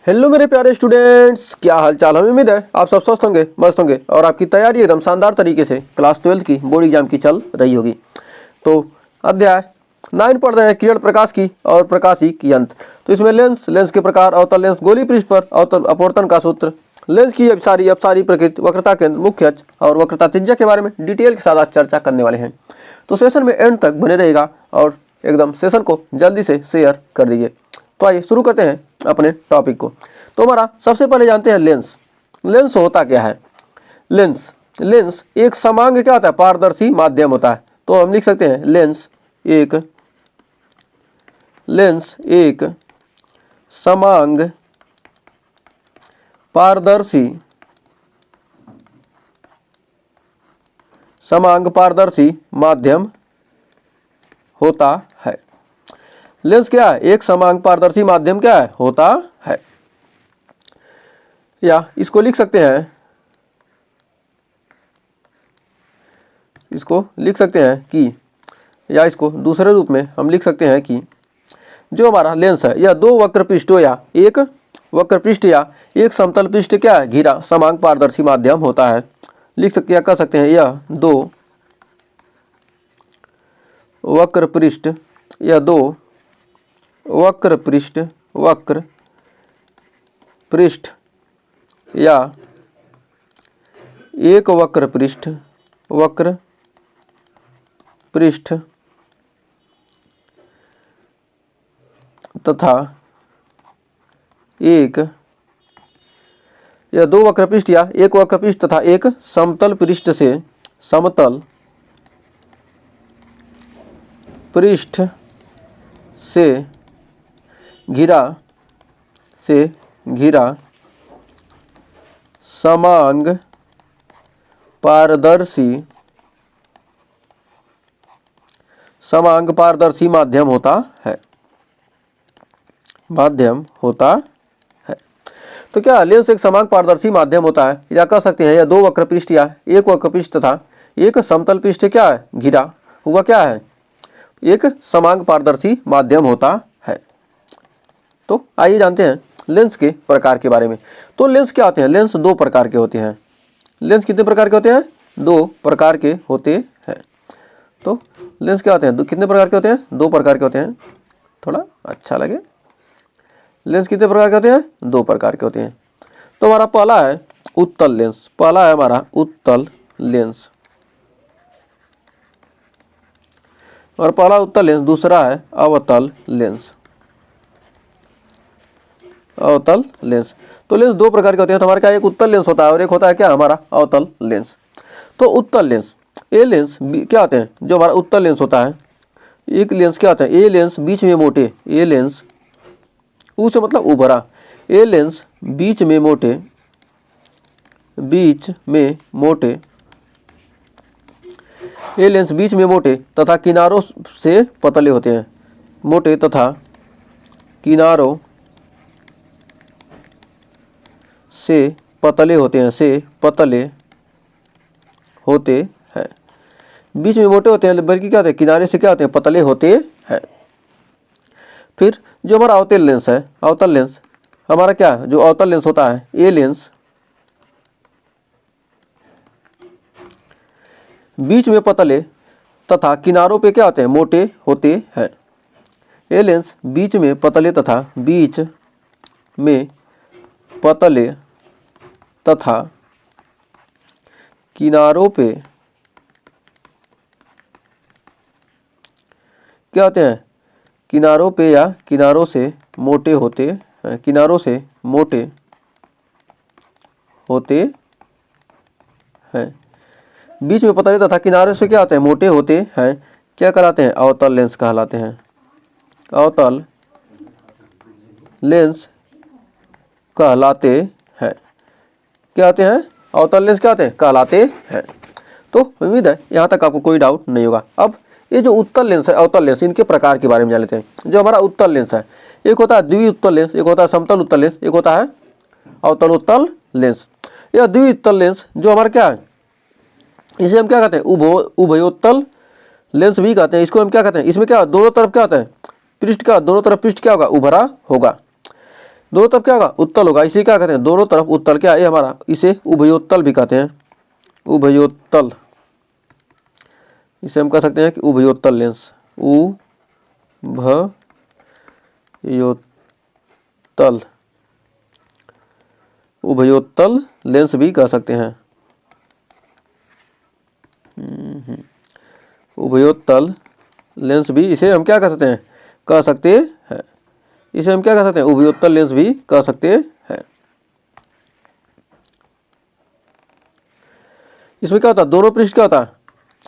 Hello मेरे प्यारे students, क्या हाल चाल। हमें उम्मीद है आप सब स्वस्थ होंगे, मस्त होंगे और आपकी तैयारी एकदम शानदार तरीके से क्लास 12 की बोर्ड एग्जाम की चल रही होगी। तो अध्याय 9 पढ़ रहे हैं, किरण प्रकाश की और प्रकाशी की यंत्र। तो इसमें लेंस के प्रकार, अवतल लेंस, गोली पृष्ठ पर अवतल अपवर्तन का सूत्र, लेंस की अपसारी प्रकृति, वक्रता केंद्र, मुख्य अक्ष और वक्रता त्रिज्या के बारे में डिटेल के साथ आज चर्चा करने वाले हैं। तो सेशन में एंड तक बने रहेगा और एकदम सेशन को जल्दी से शेयर कर दीजिए। तो आइए शुरू करते हैं अपने टॉपिक को। तो हमारा सबसे पहले जानते हैं लेंस। लेंस होता क्या है? लेंस एक समांग क्या होता है? पारदर्शी माध्यम होता है। तो हम लिख सकते हैं लेंस एक समांग पारदर्शी माध्यम होता है। लेंस क्या है? एक समांग पारदर्शी माध्यम क्या है? होता है। या इसको लिख सकते हैं कि, या इसको दूसरे रूप में हम लिख सकते हैं कि जो हमारा लेंस है यह दो वक्र पृष्ठों या एक वक्र पृष्ठ या एक समतल पृष्ठ क्या है? घिरा समांग पारदर्शी माध्यम होता है। लिख सकते हैं, कह सकते हैं यह दो वक्र पृष्ठ या एक वक्र पृष्ठ तथा एक या दो वक्र पृष्ठ या एक वक्र पृष्ठ तथा एक समतल पृष्ठ से घिरा समांग पारदर्शी माध्यम होता है। तो क्या लेंस एक समांग पारदर्शी माध्यम होता है, या कह सकते हैं या दो वक्र पृष्ठ या एक वक्र पृष्ठ तथा एक समतल पृष्ठ क्या है? घिरा हुआ क्या है? एक समांग पारदर्शी माध्यम होता है। तो आइए जानते हैं लेंस के प्रकार के बारे में। तो लेंस क्या होते हैं? लेंस दो प्रकार के होते हैं। लेंस कितने प्रकार के होते हैं? दो प्रकार के होते हैं। तो लेंस क्या होते हैं? कितने प्रकार के होते हैं? दो प्रकार के होते हैं। थोड़ा अच्छा लगे। लेंस कितने प्रकार के होते हैं? दो प्रकार के होते हैं। तो हमारा पहला है उत्तल लेंस। पहला है हमारा उत्तल लेंस, और पहला उत्तल लेंस। दूसरा है अवतल लेंस। तो लेंस दो प्रकार के होते हैं। तो हमारे क्या एक उत्तल लेंस होता है और एक होता है क्या? हमारा अवतल लेंस। तो उत्तल लेंस, ए लेंस क्या होते हैं? जो हमारा उत्तल लेंस होता है, एक लेंस क्या होता है? ए लेंस बीच में मोटे, ए लेंस ऊ से मतलब उभरा, ए लेंस बीच में मोटे तथा किनारों से पतले होते हैं। मोटे तथा किनारों से पतले होते हैं। बीच में मोटे होते हैं, बल्कि क्या होते हैं? किनारे से क्या होते हैं? पतले होते हैं। फिर जो हमारा अवतल लेंस है, अवतल लेंस हमारा क्या है? जो अवतल लेंस होता है, ए लेंस बीच में पतले तथा किनारों पे क्या होते हैं? मोटे होते हैं। ए लेंस बीच में पतले तथा किनारों पे क्या होते हैं? किनारों पे या किनारों से मोटे होते हैं। बीच में पतले तथा किनारे से क्या होते हैं? मोटे होते हैं। क्या कहलाते हैं? अवतल लेंस कहलाते हैं। अवतल लेंस कहलाते हैं। क्या होते हैं? अवतल लेंस क्या होते हैं? कहलाते हैं। तो उम्मीद है यहाँ तक आपको कोई डाउट नहीं होगा। अब ये जो उत्तल लेंस है, अवतल लेंस, इनके प्रकार के बारे में जान लेते हैं। जो हमारा उत्तल लेंस है, एक होता है द्विउत्तल लेंस, एक होता है समतल उत्तल लेंस, एक होता है अवतल उत्तल लेंस। यह द्विउत्तल लेंस जो हमारा क्या है, इसे हम क्या कहते हैं? उभयोत्तल लेंस भी कहते हैं। इसको हम क्या कहते हैं? इसमें क्या दोनों तरफ क्या होता है? पृष्ठ का दोनों तरफ पृष्ठ क्या होगा? उभरा होगा। दोनों तरफ क्या होगा, उत्तल होगा। इसे क्या कहते हैं, दोनों तरफ उत्तल, क्या है हमारा, इसे उभयोत्तल भी कहते हैं, उभयोत्तल। इसे हम कह सकते हैं कि उभयोत्तल लेंस, उभयोत्तल, उभयोत्तल लेंस भी कह सकते हैं। उभयोत्तल लेंस भी इसे हम क्या कह सकते हैं, कह सकते हैं, इसे हम क्या कह सकते हैं, उभयोत्तल लेंस भी कह सकते हैं। इसमें क्या होता है, दोनों पृष्ठ क्या होता है,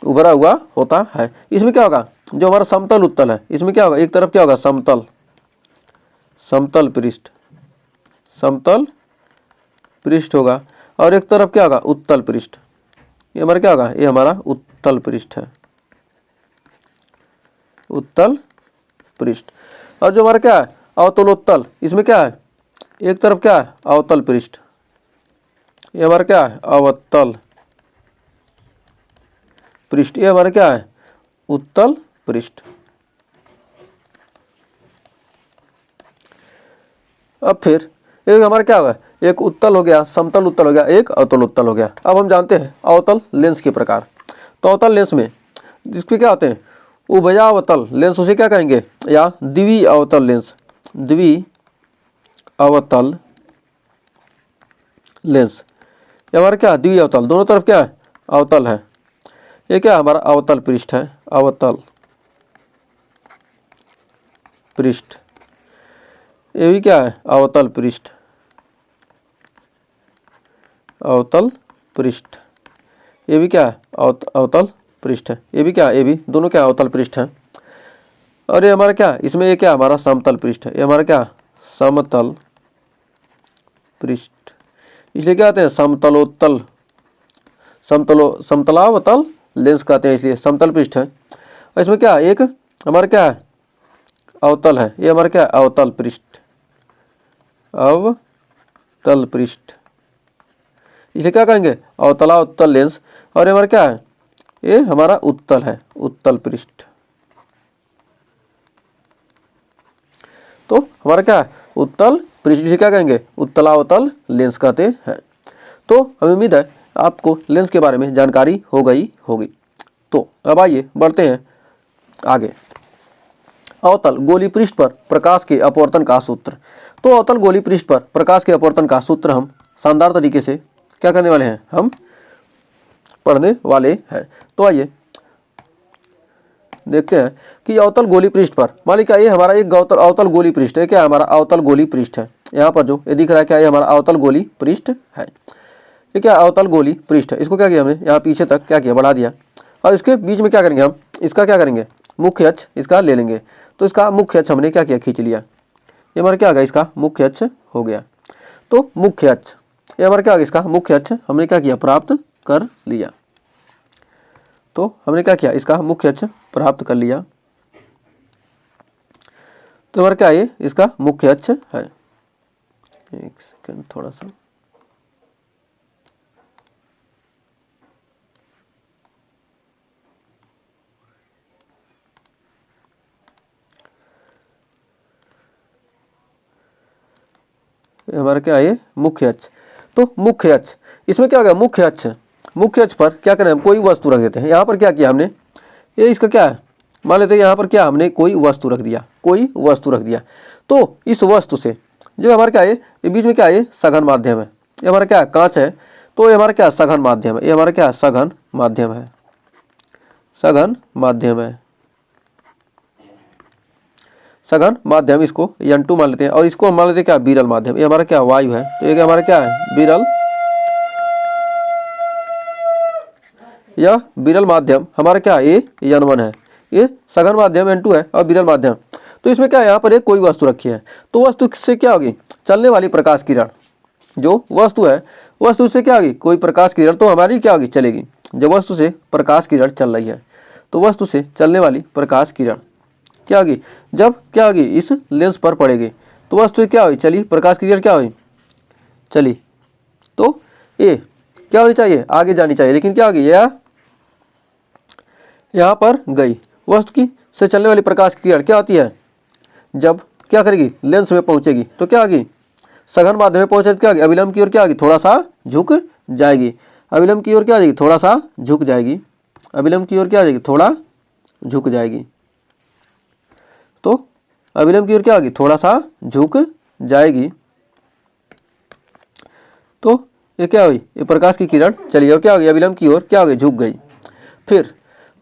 उभरा हुआ होता है। इसमें क्या होगा, जो हमारा समतल उत्तल है, इसमें क्या होगा, एक तरफ क्या होगा, समतल, समतल पृष्ठ, समतल पृष्ठ होगा, और एक तरफ क्या होगा, उत्तल पृष्ठ। ये हमारा क्या होगा, ये हमारा उत्तल पृष्ठ है, उत्तल पृष्ठ। और जो हमारा क्या है, अवतलोत्तल, इसमें क्या है, एक तरफ क्या है, अवतल पृष्ठ, ये हमारा क्या है, अवतल पृष्ठ, ये हमारा क्या है, उत्तल पृष्ठ। अब फिर एक हमारा क्या होगा, एक उत्तल हो गया, समतल उत्तल हो गया, एक अवतल उत्तल हो गया। अब हम जानते हैं अवतल लेंस के प्रकार। तो अवतल लेंस में जिसके क्या होते हैं, उभयावतल लेंस उसे क्या कहेंगे, या द्वि अवतल लेंस, द्वि अवतल लेंस, ये हमारा क्या, द्वि अवतल, दोनों तरफ क्या है, अवतल है। ये क्या हमारा अवतल पृष्ठ है, अवतल पृष्ठ, ये भी क्या है, अवतल पृष्ठ, अवतल पृष्ठ, ये भी क्या है, अवतल पृष्ठ है। ये भी क्या है, ये भी दोनों क्या अवतल पृष्ठ है। और ये हमारा क्या, इसमें ये क्या हमारा समतल पृष्ठ है, ये हमारा क्या, समतल पृष्ठ। इसलिए क्या कहते हैं, समतलोत्तल, समतलावतल लेंस कहते हैं, इसलिए समतल पृष्ठ है। और इसमें क्या, एक हमारा क्या है, अवतल है, ये हमारा क्या है, अवतल पृष्ठ, अवतल पृष्ठ, इसे क्या कहेंगे, अवतलावतल लेंस। और ये हमारा क्या है, ये हमारा उत्तल है, उत्तल पृष्ठ। तो हमारा क्या है, उत्तल पृष्ठ, इसे क्या कहेंगे, उत्तलावतल लेंस कहते हैं। तो हमें उम्मीद है आपको लेंस के बारे में जानकारी हो गई होगी। तो अब आइए बढ़ते हैं आगे। अवतल गोली पृष्ठ पर प्रकाश के अपवर्तन का सूत्र। तो अवतल गोली पृष्ठ पर प्रकाश के अपवर्तन का सूत्र हम शानदार तरीके से क्या करने वाले हैं, हम पढ़ने वाले हैं। तो आइए देखते हैं कि अवतल गोली पृष्ठ पर, मान लीजिए ये हमारा एक अवतल गोली पृष्ठ है, क्या हमारा अवतल गोली पृष्ठ है। यहाँ पर जो ये दिख रहा है क्या, ये हमारा अवतल गोली पृष्ठ है। ये क्या अवतल गोली पृष्ठ है, इसको क्या किया हमने, यहाँ पीछे तक क्या किया, बढ़ा दिया। और इसके बीच में क्या करेंगे हम, इसका क्या करेंगे, मुख्य अक्ष इसका ले लेंगे। तो इसका मुख्य अक्ष हमने क्या किया, खींच लिया। ये हमारा क्या आ गया, इसका मुख्य अक्ष हो गया। तो मुख्य अक्ष, ये हमारा क्या आ गया, इसका मुख्य अक्ष हमने क्या किया, प्राप्त कर लिया। तो हमने क्या किया, इसका मुख्य अक्ष प्राप्त कर लिया। तो हमारा क्या है, इसका मुख्य अक्ष है। एक सेकंड थोड़ा सा, हमारा क्या है, मुख्य अक्ष। तो मुख्य अक्ष, इसमें क्या हो गया, मुख्य अक्ष, मुख्य अक्ष पर क्या करें, हम कोई वस्तु रख देते हैं। यहाँ पर क्या किया हमने, ये इसका क्या है, मान लेते हैं यहाँ पर क्या हमने कोई वस्तु रख दिया, कोई वस्तु रख दिया। तो इस वस्तु से जो हमारा क्या है, ये बीच में क्या है, सघन माध्यम है। ये हमारा क्या है, कांच है। तो ये हमारा क्या है, सघन माध्यम है। ये हमारा क्या है, सघन माध्यम है, सघन माध्यम है, सघन माध्यम, इसको N2 मान लेते हैं। और इसको हम मान लेते हैं क्या, विरल माध्यम। ये हमारा क्या वायु है। तो ये हमारा क्या है, विरल, यह विरल माध्यम हमारा क्या है, ये N1 है। ये सघन माध्यम N2 है और विरल माध्यम। तो इसमें क्या है, यहाँ पर एक कोई वस्तु रखी है। तो वस्तु से क्या होगी, चलने वाली प्रकाश किरण, जो वस्तु है वस्तु से क्या होगी, कोई प्रकाश किरण तो हमारी क्या होगी, चलेगी। जब वस्तु से प्रकाश किरण चल रही है, तो वस्तु से चलने वाली प्रकाश किरण क्या होगी, जब क्या होगी, इस लेंस पर पड़ेगी। तो वस्तु क्या हुई, चली, प्रकाश की किरण क्या हुई, चली। तो ये क्या होनी चाहिए, आगे जानी चाहिए, लेकिन क्या होगी, यह यहाँ पर गई। वस्तु की से चलने वाली प्रकाश की किरण क्या होती है, जब क्या करेगी, लेंस में पहुँचेगी तो क्या होगी, सघन माध्यम में पहुंचे क्या अविलंब की ओर क्या होगी, थोड़ा सा झुक जाएगी। अविलंब की ओर क्या आ जाएगी, थोड़ा सा झुक जाएगी। अविलंब की ओर क्या आ जाएगी, थोड़ा झुक जाएगी। तो अविलंब की ओर क्या होगी, थोड़ा सा झुक जाएगी। तो ये क्या हुई, ये प्रकाश की किरण चली और क्या हो गई, अविलंब की ओर क्या हो गई, झुक गई। फिर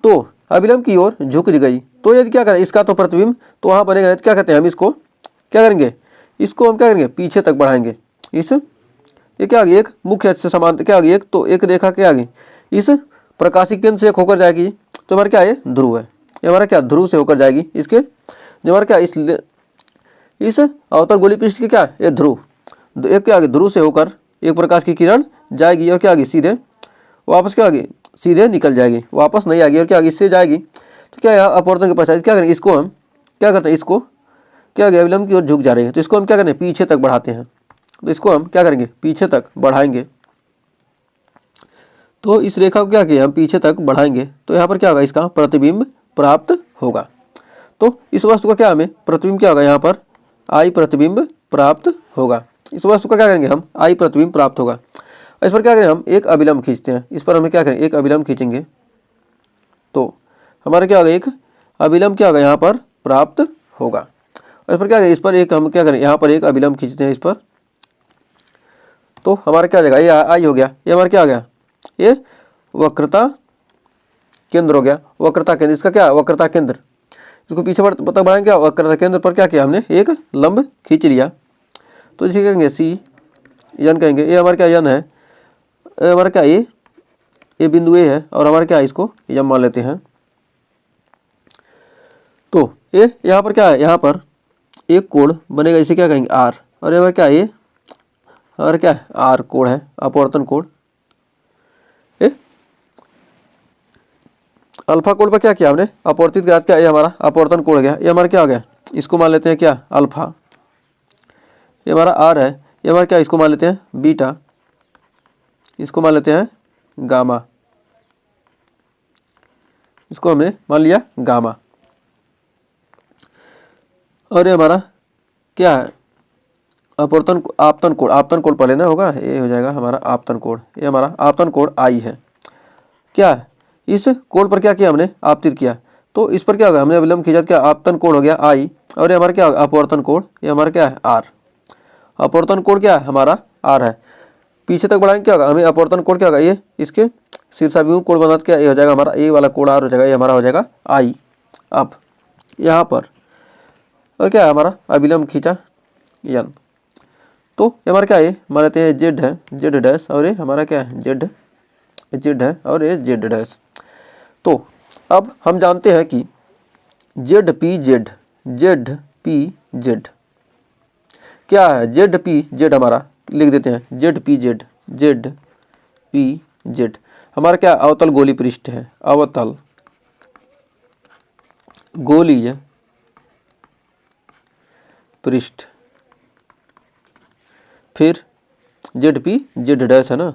तो अविलंब की ओर झुक गई, तो यदि क्या करें, इसका तो प्रतिबिंब तो वहाँ बनेगा, क्या कहते हैं हम इसको, क्या करेंगे, इसको हम क्या करेंगे, पीछे तक बढ़ाएंगे। इस ये क्या आ गई, एक मुख्य अक्ष से समांतर क्या आ गई, एक तो एक रेखा क्या आ गई, इस प्रकाशिक केंद्र से एक होकर जाएगी। तो हमारा क्या है, ध्रुव है, ये हमारा क्या ध्रुव से होकर जाएगी। इसके जो हमारा क्या इस अवतल गोलीय पृष्ठ के क्या ये ध्रुव, एक क्या आगे ध्रुव से होकर एक प्रकाश की किरण जाएगी और क्या आगे सीधे वापस क्या आगे सीधे निकल जाएगी, वापस नहीं आएगी और क्या आगे इससे जाएगी। तो क्या यहाँ अपवर्तन के पश्चात क्या करेंगे, इसको हम क्या करते हैं, इसको क्या आगे अविलंब की ओर झुक जा रही है, तो इसको हम क्या करें, पीछे तक बढ़ाते हैं। तो इसको हम क्या करेंगे, पीछे तक बढ़ाएंगे। तो इस रेखा को क्या किया, हम पीछे तक बढ़ाएंगे। तो यहाँ पर क्या होगा, इसका प्रतिबिंब प्राप्त होगा। तो इस वस्तु का क्या हमें प्रतिबिंब क्या होगा, यहाँ पर आई प्रतिबिंब प्राप्त होगा। इस वस्तु का क्या करेंगे हम, आई प्रतिबिंब प्राप्त होगा। इस पर क्या करें, हम एक अविलंब खींचते हैं। इस पर हमें क्या करें, एक अविलंब खींचेंगे। तो हमारा क्या होगा, एक अविलंब क्या होगा यहाँ पर प्राप्त होगा। और इस पर क्या करें, इस पर एक हम क्या करें, यहाँ पर एक अविलंब खींचते हैं इस पर। तो हमारा क्या हो जाएगा, ये आई हो गया, ये हमारा क्या हो गया, ये वक्रता केंद्र हो गया। वक्रता केंद्र, इसका क्या वक्रता केंद्र, इसको पीछे तक बढ़ाएंगे। क्या वक्रता केंद्र पर क्या किया हमने, एक लंब खींच लिया। तो इसे कहेंगे सी यन कहेंगे। ये हमारा क्या यन है, हमारा क्या ये बिंदु ए है और हमारा क्या है, इसको यम मान लेते हैं। तो ये यहाँ पर क्या है, यहाँ पर एक कोण बनेगा, इसे क्या कहेंगे आर। और हमारा क्या ये हमारा क्या है, आर कोण है, अपवर्तन कोण। अल्फा कोण पर क्या किया हमने, अपवर्तित किया, क्या ये हमारा अपवर्तन कोण हो गया। ये हमारा क्या हो गया, इसको मान लेते हैं क्या अल्फा। ये हमारा आर है, ये हमारा क्या, इसको मान लेते हैं बीटा, इसको मान लेते हैं गामा, इसको हमने मान लिया गामा। और ये हमारा क्या है, अपवर्तन आपतन कोण, आपतन कोण पहले ना होगा, ये हो जाएगा हमारा आपतन कोण। ये हमारा आपतन कोण आई है। क्या है, इस कोण पर क्या किया हमने, आपतित किया। तो इस पर क्या होगा, हमने अविलंब खींचा, क्या आपतन कोण हो गया आई। और ये हमारा क्या होगा, अपवर्तन कोण, ये हमारा क्या है आर। अपवर्तन कोण क्या है हमारा आर है। पीछे तक बढ़ाएंगे क्या होगा, हमें अपवर्तन कोण क्या होगा, ये इसके शीर्षाभिमुख कोण बनाते क्या, ये हो जाएगा हमारा ए वाला कोण आर हो जाएगा, ये हमारा हो जाएगा आई। अब यहाँ पर और क्या है, हमारा अविलंब खींचा यन। तो ये हमारा क्या है, मान लेते हैं जेड है, जेड डैश, और ये हमारा क्या है जेड, जेड है और ये जेड डैश। तो अब हम जानते हैं कि Z P Z, Z P Z क्या है, जेड पी जेड हमारा लिख देते हैं Z P Z, Z P Z हमारा क्या अवतल गोलीय पृष्ठ है, अवतल गोलीय पृष्ठ। फिर जेड पी जेड डैश है ना,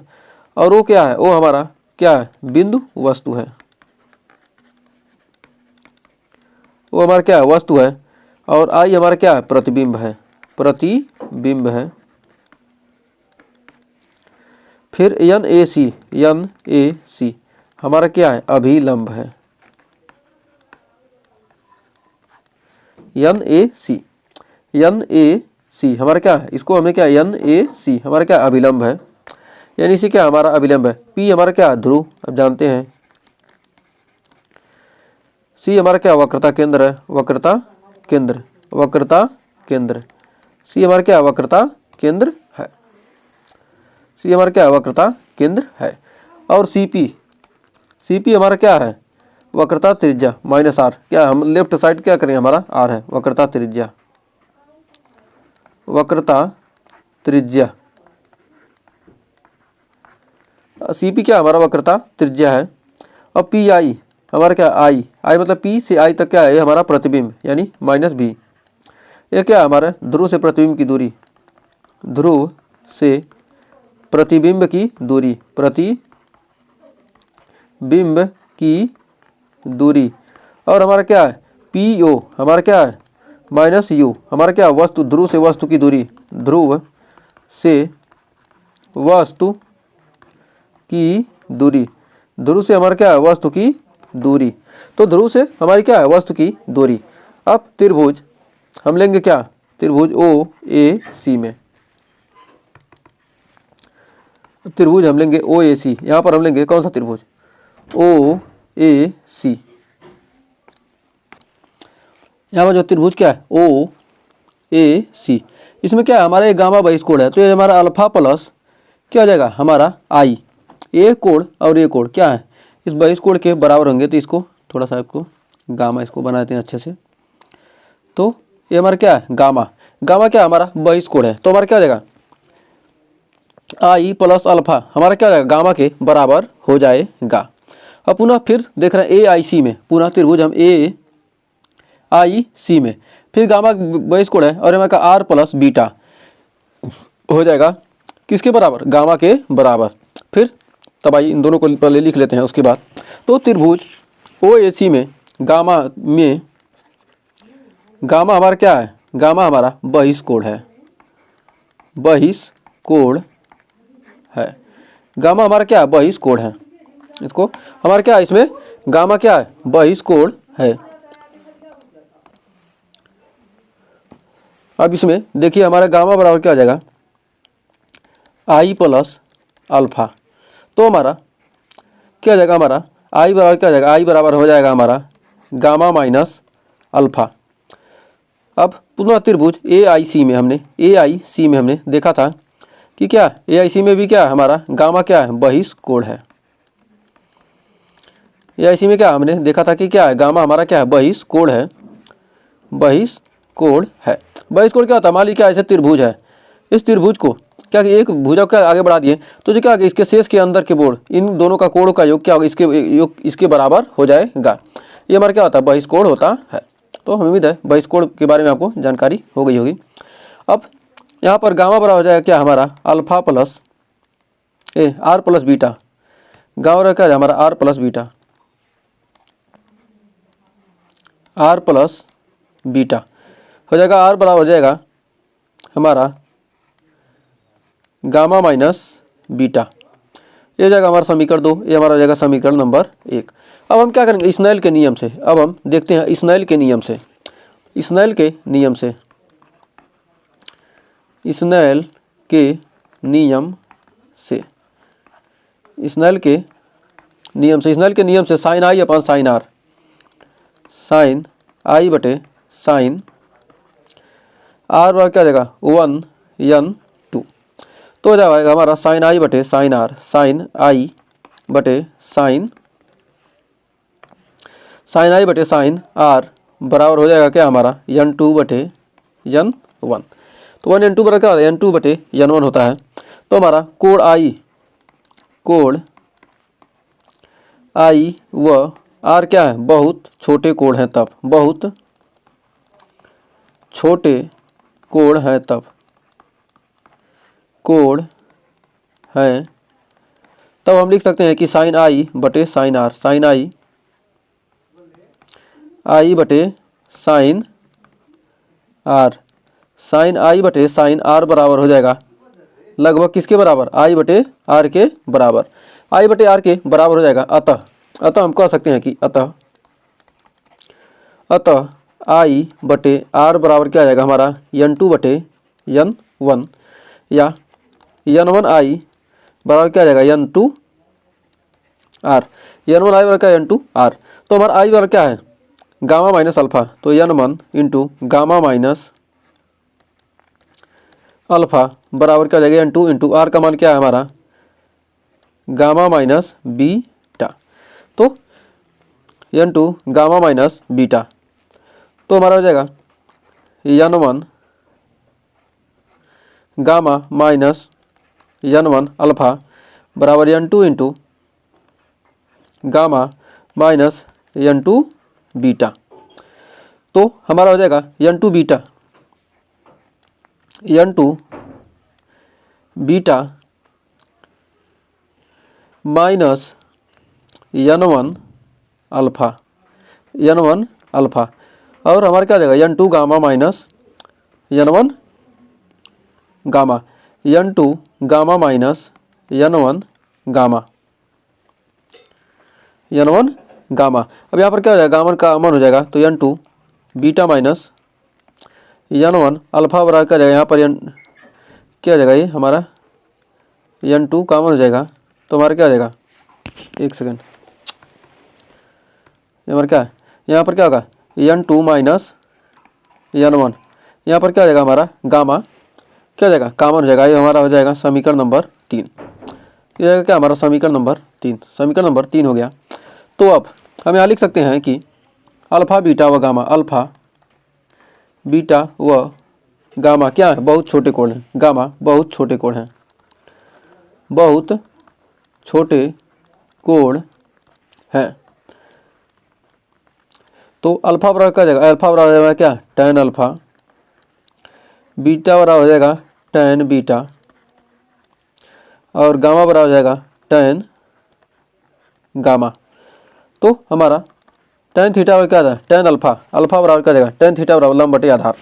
और वो क्या है, वो हमारा क्या है बिंदु वस्तु है, वो हमारा क्या है वस्तु है। और आई हमारा क्या है प्रतिबिंब है, प्रतिबिंब है। फिर N A C, N A सी हमारा क्या है अभिलंब है, N A C, N A सी हमारा क्या है, इसको हमने क्या एन ए सी हमारा क्या अभिलंब है, यानी सी क्या हमारा अभिलंब है। पी हमारा क्या ध्रुव, अब जानते हैं। सी हमारा क्या वक्रता केंद्र है, वक्रता केंद्र, वक्रता केंद्र। सी हमारा क्या वक्रता केंद्र है, सी हमारा क्या वक्रता केंद्र है। और सीपी, सीपी हमारा क्या है वक्रता त्रिज्या माइनस आर। क्या हम लेफ्ट साइड क्या करें, हमारा आर है वक्रता त्रिज्या, वक्रता त्रिज्या। सीपी क्या हमारा वक्रता त्रिज्या है। और पी आई हमारा क्या आई, आई मतलब पी से आई तक क्या है हमारा प्रतिबिंब यानी माइनस भी। यह क्या है हमारा ध्रुव से प्रतिबिंब की दूरी, ध्रुव से प्रतिबिंब की दूरी, प्रतिबिंब की दूरी। और हमारा क्या है पी ओ हमारा क्या है माइनस यू, हमारा क्या वस्तु ध्रुव से वस्तु की दूरी, ध्रुव से वस्तु की दूरी, ध्रुव से हमारा क्या है, वस्तु की दूरी। तो ध्रुव से हमारी क्या है, वस्तु की दूरी। अब त्रिभुज हम लेंगे क्या, त्रिभुज ओ ए सी में, त्रिभुज हम लेंगे ओ ए सी। यहाँ पर हम लेंगे कौन सा त्रिभुज, ओ ए सी। यहाँ पर जो त्रिभुज क्या है, ओ ए सी, इसमें क्या है, हमारा एक गामा बाईस कोण है, तो ये हमारा अल्फा प्लस क्या हो जाएगा, हमारा आई। ये कोण और ये कोण क्या है, इस बाईस कोण के बराबर होंगे। तो इसको थोड़ा सा आपको गामा इसको बना देते हैं अच्छे से। तो ये हमारा क्या है, गामा, गामा क्या है, हमारा बाईस कोण है। तो हमारा क्या हो जाएगा, आई प्लस अल्फा हमारा क्या हो जाएगा, गामा के बराबर हो जाएगा। अब पुनः फिर देख रहे हैं ए आई सी में, पुनः त्रिभुज हम ए आई सी में, फिर गामा बाईस कोण है और हमारा आर प्लस बीटा हो जाएगा किसके बराबर, गामा के बराबर। फिर तब आइए इन दोनों को पहले लिख लेते हैं उसके बाद। तो त्रिभुज ओ ए सी में गामा हमारा क्या है, गामा हमारा बहिष कोण है, बहिष कोण है, गामा हमारा क्या है, बहिष कोण है। इसको हमारा क्या है, इसमें गामा क्या है, बहिष कोण है। अब इसमें देखिए हमारा गामा बराबर क्या हो जाएगा, आई प्लस अल्फा। तो हमारा क्या हो जाएगा, हमारा आई बराबर क्या हो जाएगा, आई बराबर हो जाएगा हमारा गामा माइनस अल्फा। अब पुनः त्रिभुज ए आई सी में हमने देखा था कि क्या ए आई सी में भी क्या है, हमारा गामा क्या है, बहिष कोण है। ए आई सी में क्या हमने देखा था कि क्या है, गामा हमारा क्या है, बहिष कोण है, बहिष कोण है। बहिष कोण क्या होता है, मान लीजिए क्या ऐसे त्रिभुज है, इस त्रिभुज को क्या एक भुजा का आगे बढ़ा दिए तो जो क्या होगा, इसके शेष के अंदर के बोर्ड इन दोनों का कोण का योग क्या होगा, इसके योग इसके बराबर हो जाएगा। ये हमारा क्या होता है, बहिष कोण होता है। तो हमें उम्मीद है बहिष कोण के बारे में आपको जानकारी हो गई होगी। अब यहाँ पर गामा बराबर हो जाएगा क्या, हमारा alpha plus R plus beta, gamma बराबर क्या है, हमारा R plus beta, R plus beta हो जाएगा, आर बराबर हो जाएगा हमारा गामा माइनस बीटा। ये हो जाएगा हमारा समीकरण 2, ये हमारा हो जाएगा समीकरण नंबर 1। अब हम क्या करेंगे, स्नेल के नियम से, अब हम देखते हैं स्नेल के नियम से, स्नेल के नियम से, स्नेल के नियम से, स्नेल के नियम से, स्नेल के नियम से sine i upon sine r, sine i बटे साइन आर बराबर क्या हो जाएगा 1n2। तो हो जाएगा हमारा साइन आई बटे साइन आर, साइन आई बटे साइन आई बटे साइन आर बराबर हो जाएगा क्या, हमारा n2 बटे n1। तो 1n2 बराबर क्या होता है, n2 बटे n1 होता है। तो हमारा कोण आई व आर क्या है, बहुत छोटे कोण हैं तब, बहुत छोटे कोण है तब, कोण है तब हम लिख सकते हैं कि साइन आई बटे साइन आर, साइन आई बटे साइन आर, साइन आई बटे साइन आर बराबर हो जाएगा लगभग किसके बराबर, आई बटे आर के बराबर, आई बटे आर के बराबर हो जाएगा। अतः हम कह सकते हैं कि अतः आई बटे आर बराबर क्या आ जाएगा, हमारा n2 बटे n1, या n1 आई बराबर क्या आ जाएगा, n2 आर, n1 आई बराबर क्या है, n2 आर। तो हमारा आई बराबर क्या है, गामा माइनस अल्फा, तो n1 into gamma minus alpha बराबर क्या हो जाएगा, n2 इंटू आर का मान क्या है हमारा, गामा माइनस बीटा। तो n2 गामा माइनस बीटा, तो हमारा हो जाएगा n1 gamma minus n1 alpha बराबर n2 into gamma minus n2 beta. तो हमारा हो जाएगा n2 beta, n2 beta minus n1 alpha, n1 alpha, और हमारा क्या हो जाएगा n2 gamma minus n1 gamma, n2 gamma minus n1 gamma, n1 gamma. अब यहाँ पर क्या हो जाएगा, गामा का अमन हो जाएगा तो n2 beta minus n1 alpha बराबर क्या जाएगा, यहाँ पर क्या हो जाएगा, ये हमारा n2 कॉमन हो जाएगा तो हमारा क्या हो जाएगा, एक सेकेंड, हमारा क्या है, यहाँ पर क्या होगा n2 माइनस n1, यहाँ पर क्या हो जाएगा हमारा गामा क्या हो जाएगा, कॉमन हो जाएगा। ये हमारा हो जाएगा समीकरण नंबर 3। ये जाएगा क्या हमारा समीकरण नंबर 3, समीकरण नंबर 3 हो गया। तो अब हम यहाँ लिख सकते हैं कि अल्फ़ा बीटा व गामा, अल्फ़ा बीटा व गामा क्या है, बहुत छोटे कोण हैं, गामा बहुत छोटे कोण हैं, बहुत छोटे कोण हैं। तो अल्फा बराबर क्या हो जाएगा, अल्फा बराबर हो जाएगा क्या, tan अल्फा, बीटा बराबर हो जाएगा tan बीटा, और गामा बराबर हो जाएगा tan गामा। तो हमारा tan थीटा बराबर क्या आता है, tan अल्फा, अल्फा बराबर क्या हो जाएगा tan थीटा बराबर लंब बटे आधार,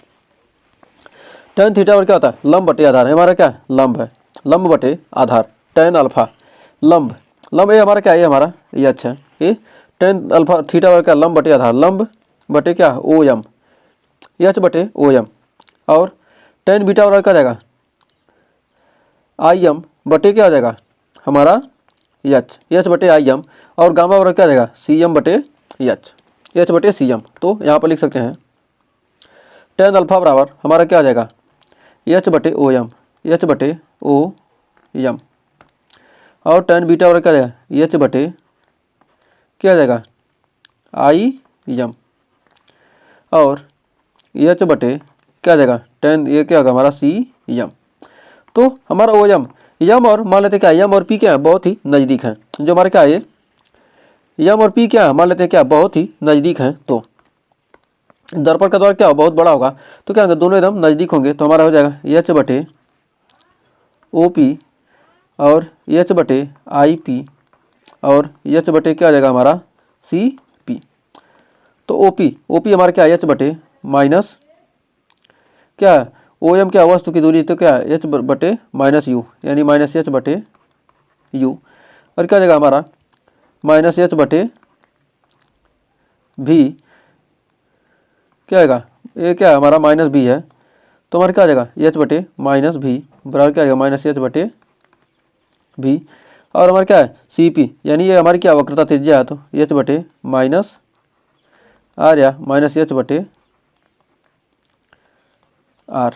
tan थीटा बराबर क्या होता है, लंब बटे आधार, हमारा क्या है लंब है, लंब बटे आधार, tan अल्फा लंब, लंब ये हमारा क्या है, ये हमारा ये अच्छा है, ये tan अल्फा थीटा बराबर क्या लंब बटे आधार, लंब बटे क्या ओ एम, एच बटे ओ एम, और tan बीटा बराबर क्या हो जाएगा आई एम बटे क्या हो जाएगा हमारा एच, एच बटे आई एम, और गामा बराबर क्या हो जाएगा सी एम बटे एच, एच बटे सी एम। तो यहाँ पर लिख सकते हैं tan अल्फा बराबर हमारा क्या हो जाएगा एच बटे ओ एम, एच बटे ओ एम, और tan बीटा बराबर क्या हो जाएगा एच बटे क्या हो जाएगा आई एम, और एच बटे क्या हो जाएगा tan, ये क्या होगा हमारा सी एम। तो हमारा ओ एम, एम और मान लेते हैं क्या एम और पी क्या है, बहुत ही नज़दीक हैं, जो हमारे क्या है एम और पी क्या है मान लेते हैं क्या बहुत ही नज़दीक हैं। तो दर्पण का द्वार क्या हो बहुत बड़ा होगा, तो क्या होगा दोनों एकदम नज़दीक होंगे, तो हमारा हो जाएगा एच बटे ओ पी, और एच बटे आई पी, और एच बटे क्या हो जाएगा हमारा सी पी। तो ओ पी हमारा क्या है एच बटे माइनस क्या है ओ एम, क्या वस्तु की दूरी, तो क्या है एच बटे माइनस यू, यानी माइनस एच बटे यू, और क्या जाएगा हमारा माइनस एच बटे भी, क्या आएगा ये क्या है हमारा माइनस भी है, तो हमारा क्या आ जाएगा एच बटे माइनस भी बराबर क्या आएगा माइनस एच बटे भी, और हमारा क्या है सी पी, यानी ये हमारी क्या वक्रता त्रिज्या है, तो एच बटे माइनस आर या माइनस एच बटे आर।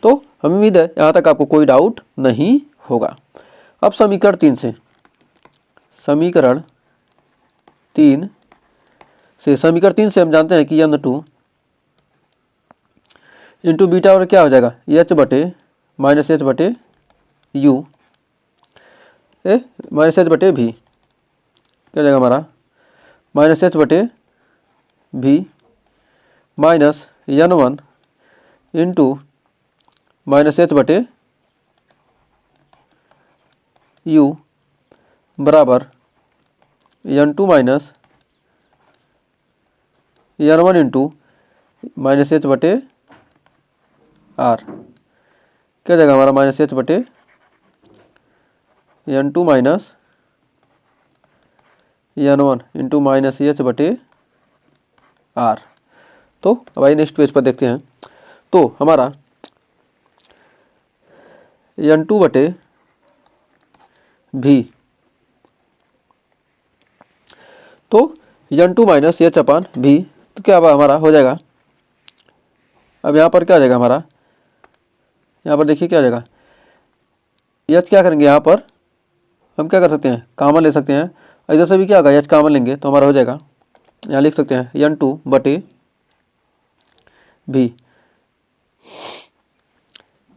तो हमें उम्मीद है यहाँ तक आपको कोई डाउट नहीं होगा। अब समीकरण 3 से, समीकरण 3 से, समीकरण 3 से हम जानते हैं कि n2 इंटू बीटा और क्या हो जाएगा एच बटे माइनस एच बटे यू, माइनस एच बटे भी क्या हो जाएगा हमारा माइनस एच बटे भी minus n1 into minus h बटे यू बराबर n2 minus n1 into minus h बटे आर, क्या जाएगा हमारा माइनस एच बटे n2 minus n1 into minus h बटे आर। तो अब आइए नेक्स्ट पेज पर देखते हैं। तो हमारा n2 बटे भी, तो n2 माइनस एच अपान भी, तो क्या हमारा हो जाएगा, अब यहाँ पर क्या हो जाएगा हमारा, यहाँ पर देखिए क्या हो जाएगा एच, क्या करेंगे यहाँ पर हम क्या कर सकते हैं कॉमन ले सकते हैं, इधर से भी क्या होगा एच कॉमन लेंगे तो हमारा हो जाएगा, यहाँ लिख सकते हैं n2 बटे भी,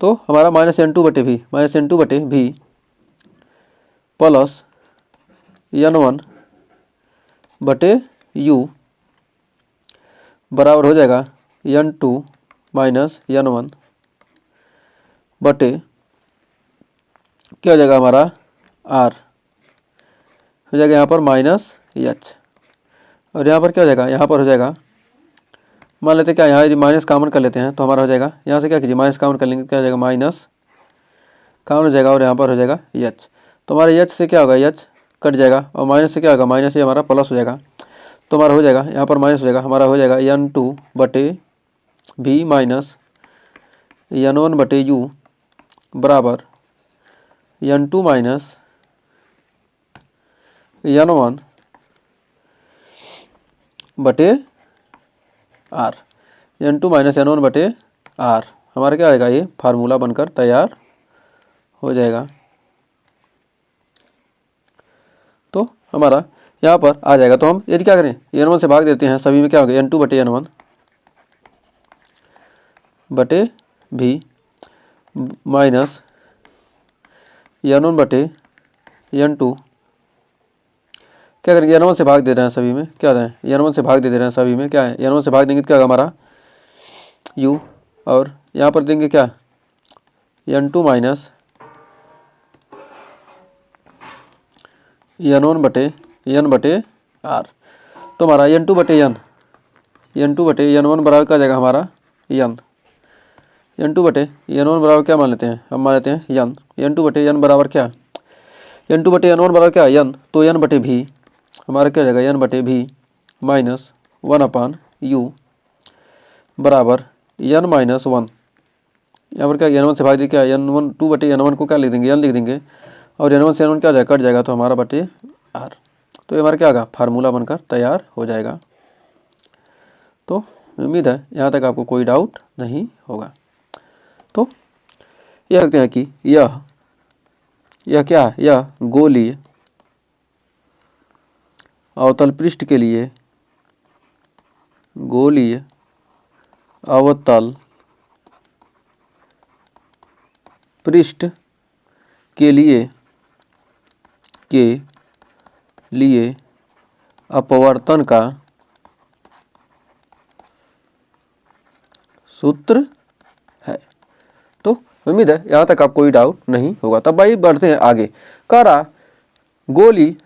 तो हमारा माइनस n2 बटे भी, माइनस n2 बटे भी प्लस n1 बटे यू बराबर हो जाएगा n2 माइनस n1 बटे क्या हो जाएगा हमारा आर, हो जाएगा यहाँ पर माइनस एच, और यहाँ पर क्या हो जाएगा, यहाँ पर हो जाएगा मान लेते हैं क्या यहाँ यदि माइनस कॉमन कर लेते हैं तो हमारा हो जाएगा, यहाँ से क्या कीजिए माइनस कॉमन कर लेंगे क्या हो जाएगा माइनस कहाँ हो जाएगा और यहाँ पर हो जाएगा एच। तो हमारे एच से क्या होगा, एच कट जाएगा और माइनस से क्या होगा, माइनस से हमारा प्लस हो जाएगा। तो हमारा हो जाएगा यहाँ पर माइनस हो जाएगा, हमारा हो जाएगा N2/V माइनस N1/U बराबर N2 minus N1/R, N2 minus N1/R हमारा क्या आएगा, ये फार्मूला बनकर तैयार हो जाएगा। तो हमारा यहाँ पर आ जाएगा। तो हम यदि क्या करें, N1 से भाग देते हैं, सभी में क्या होगा N2/N1/V माइनस N1/N2 क्या करेंगे, N1 से भाग दे रहे हैं सभी में, क्या है N1 से भाग दे रहे हैं सभी में, क्या है N1 से भाग देंगे तो क्या होगा हमारा U, और यहाँ पर देंगे क्या N2 माइनस N1/N/R। तो हमारा N2/N1 बराबर क्या जाएगा हमारा N, N2/N1 बराबर क्या मान लेते हैं, हम मान लेते हैं N, N2/N बराबर क्या, N2/N1 बराबर क्या N, तो N/V हमारा क्या हो जाएगा N/V माइनस 1/U बराबर N-1। यहाँ पर क्या N1 से भाग दी, क्या N1 2/N1 को क्या लिख देंगे, N लिख देंगे, और N1 से N1 क्या हो जाएगा, कट जाएगा, तो हमारा R। तो ये हमारा क्या होगा, फार्मूला बनकर तैयार हो जाएगा। तो उम्मीद है यहाँ तक आपको कोई डाउट नहीं होगा। तो यह कहते हैं कि यह क्या है, यह गोलीय अवतल पृष्ठ के लिए, गोलीय अवतल पृष्ठ के लिए अपवर्तन का सूत्र है। तो उम्मीद है यहाँ तक आपको कोई डाउट नहीं होगा। तब भाई बढ़ते हैं आगे। कह रहा गोली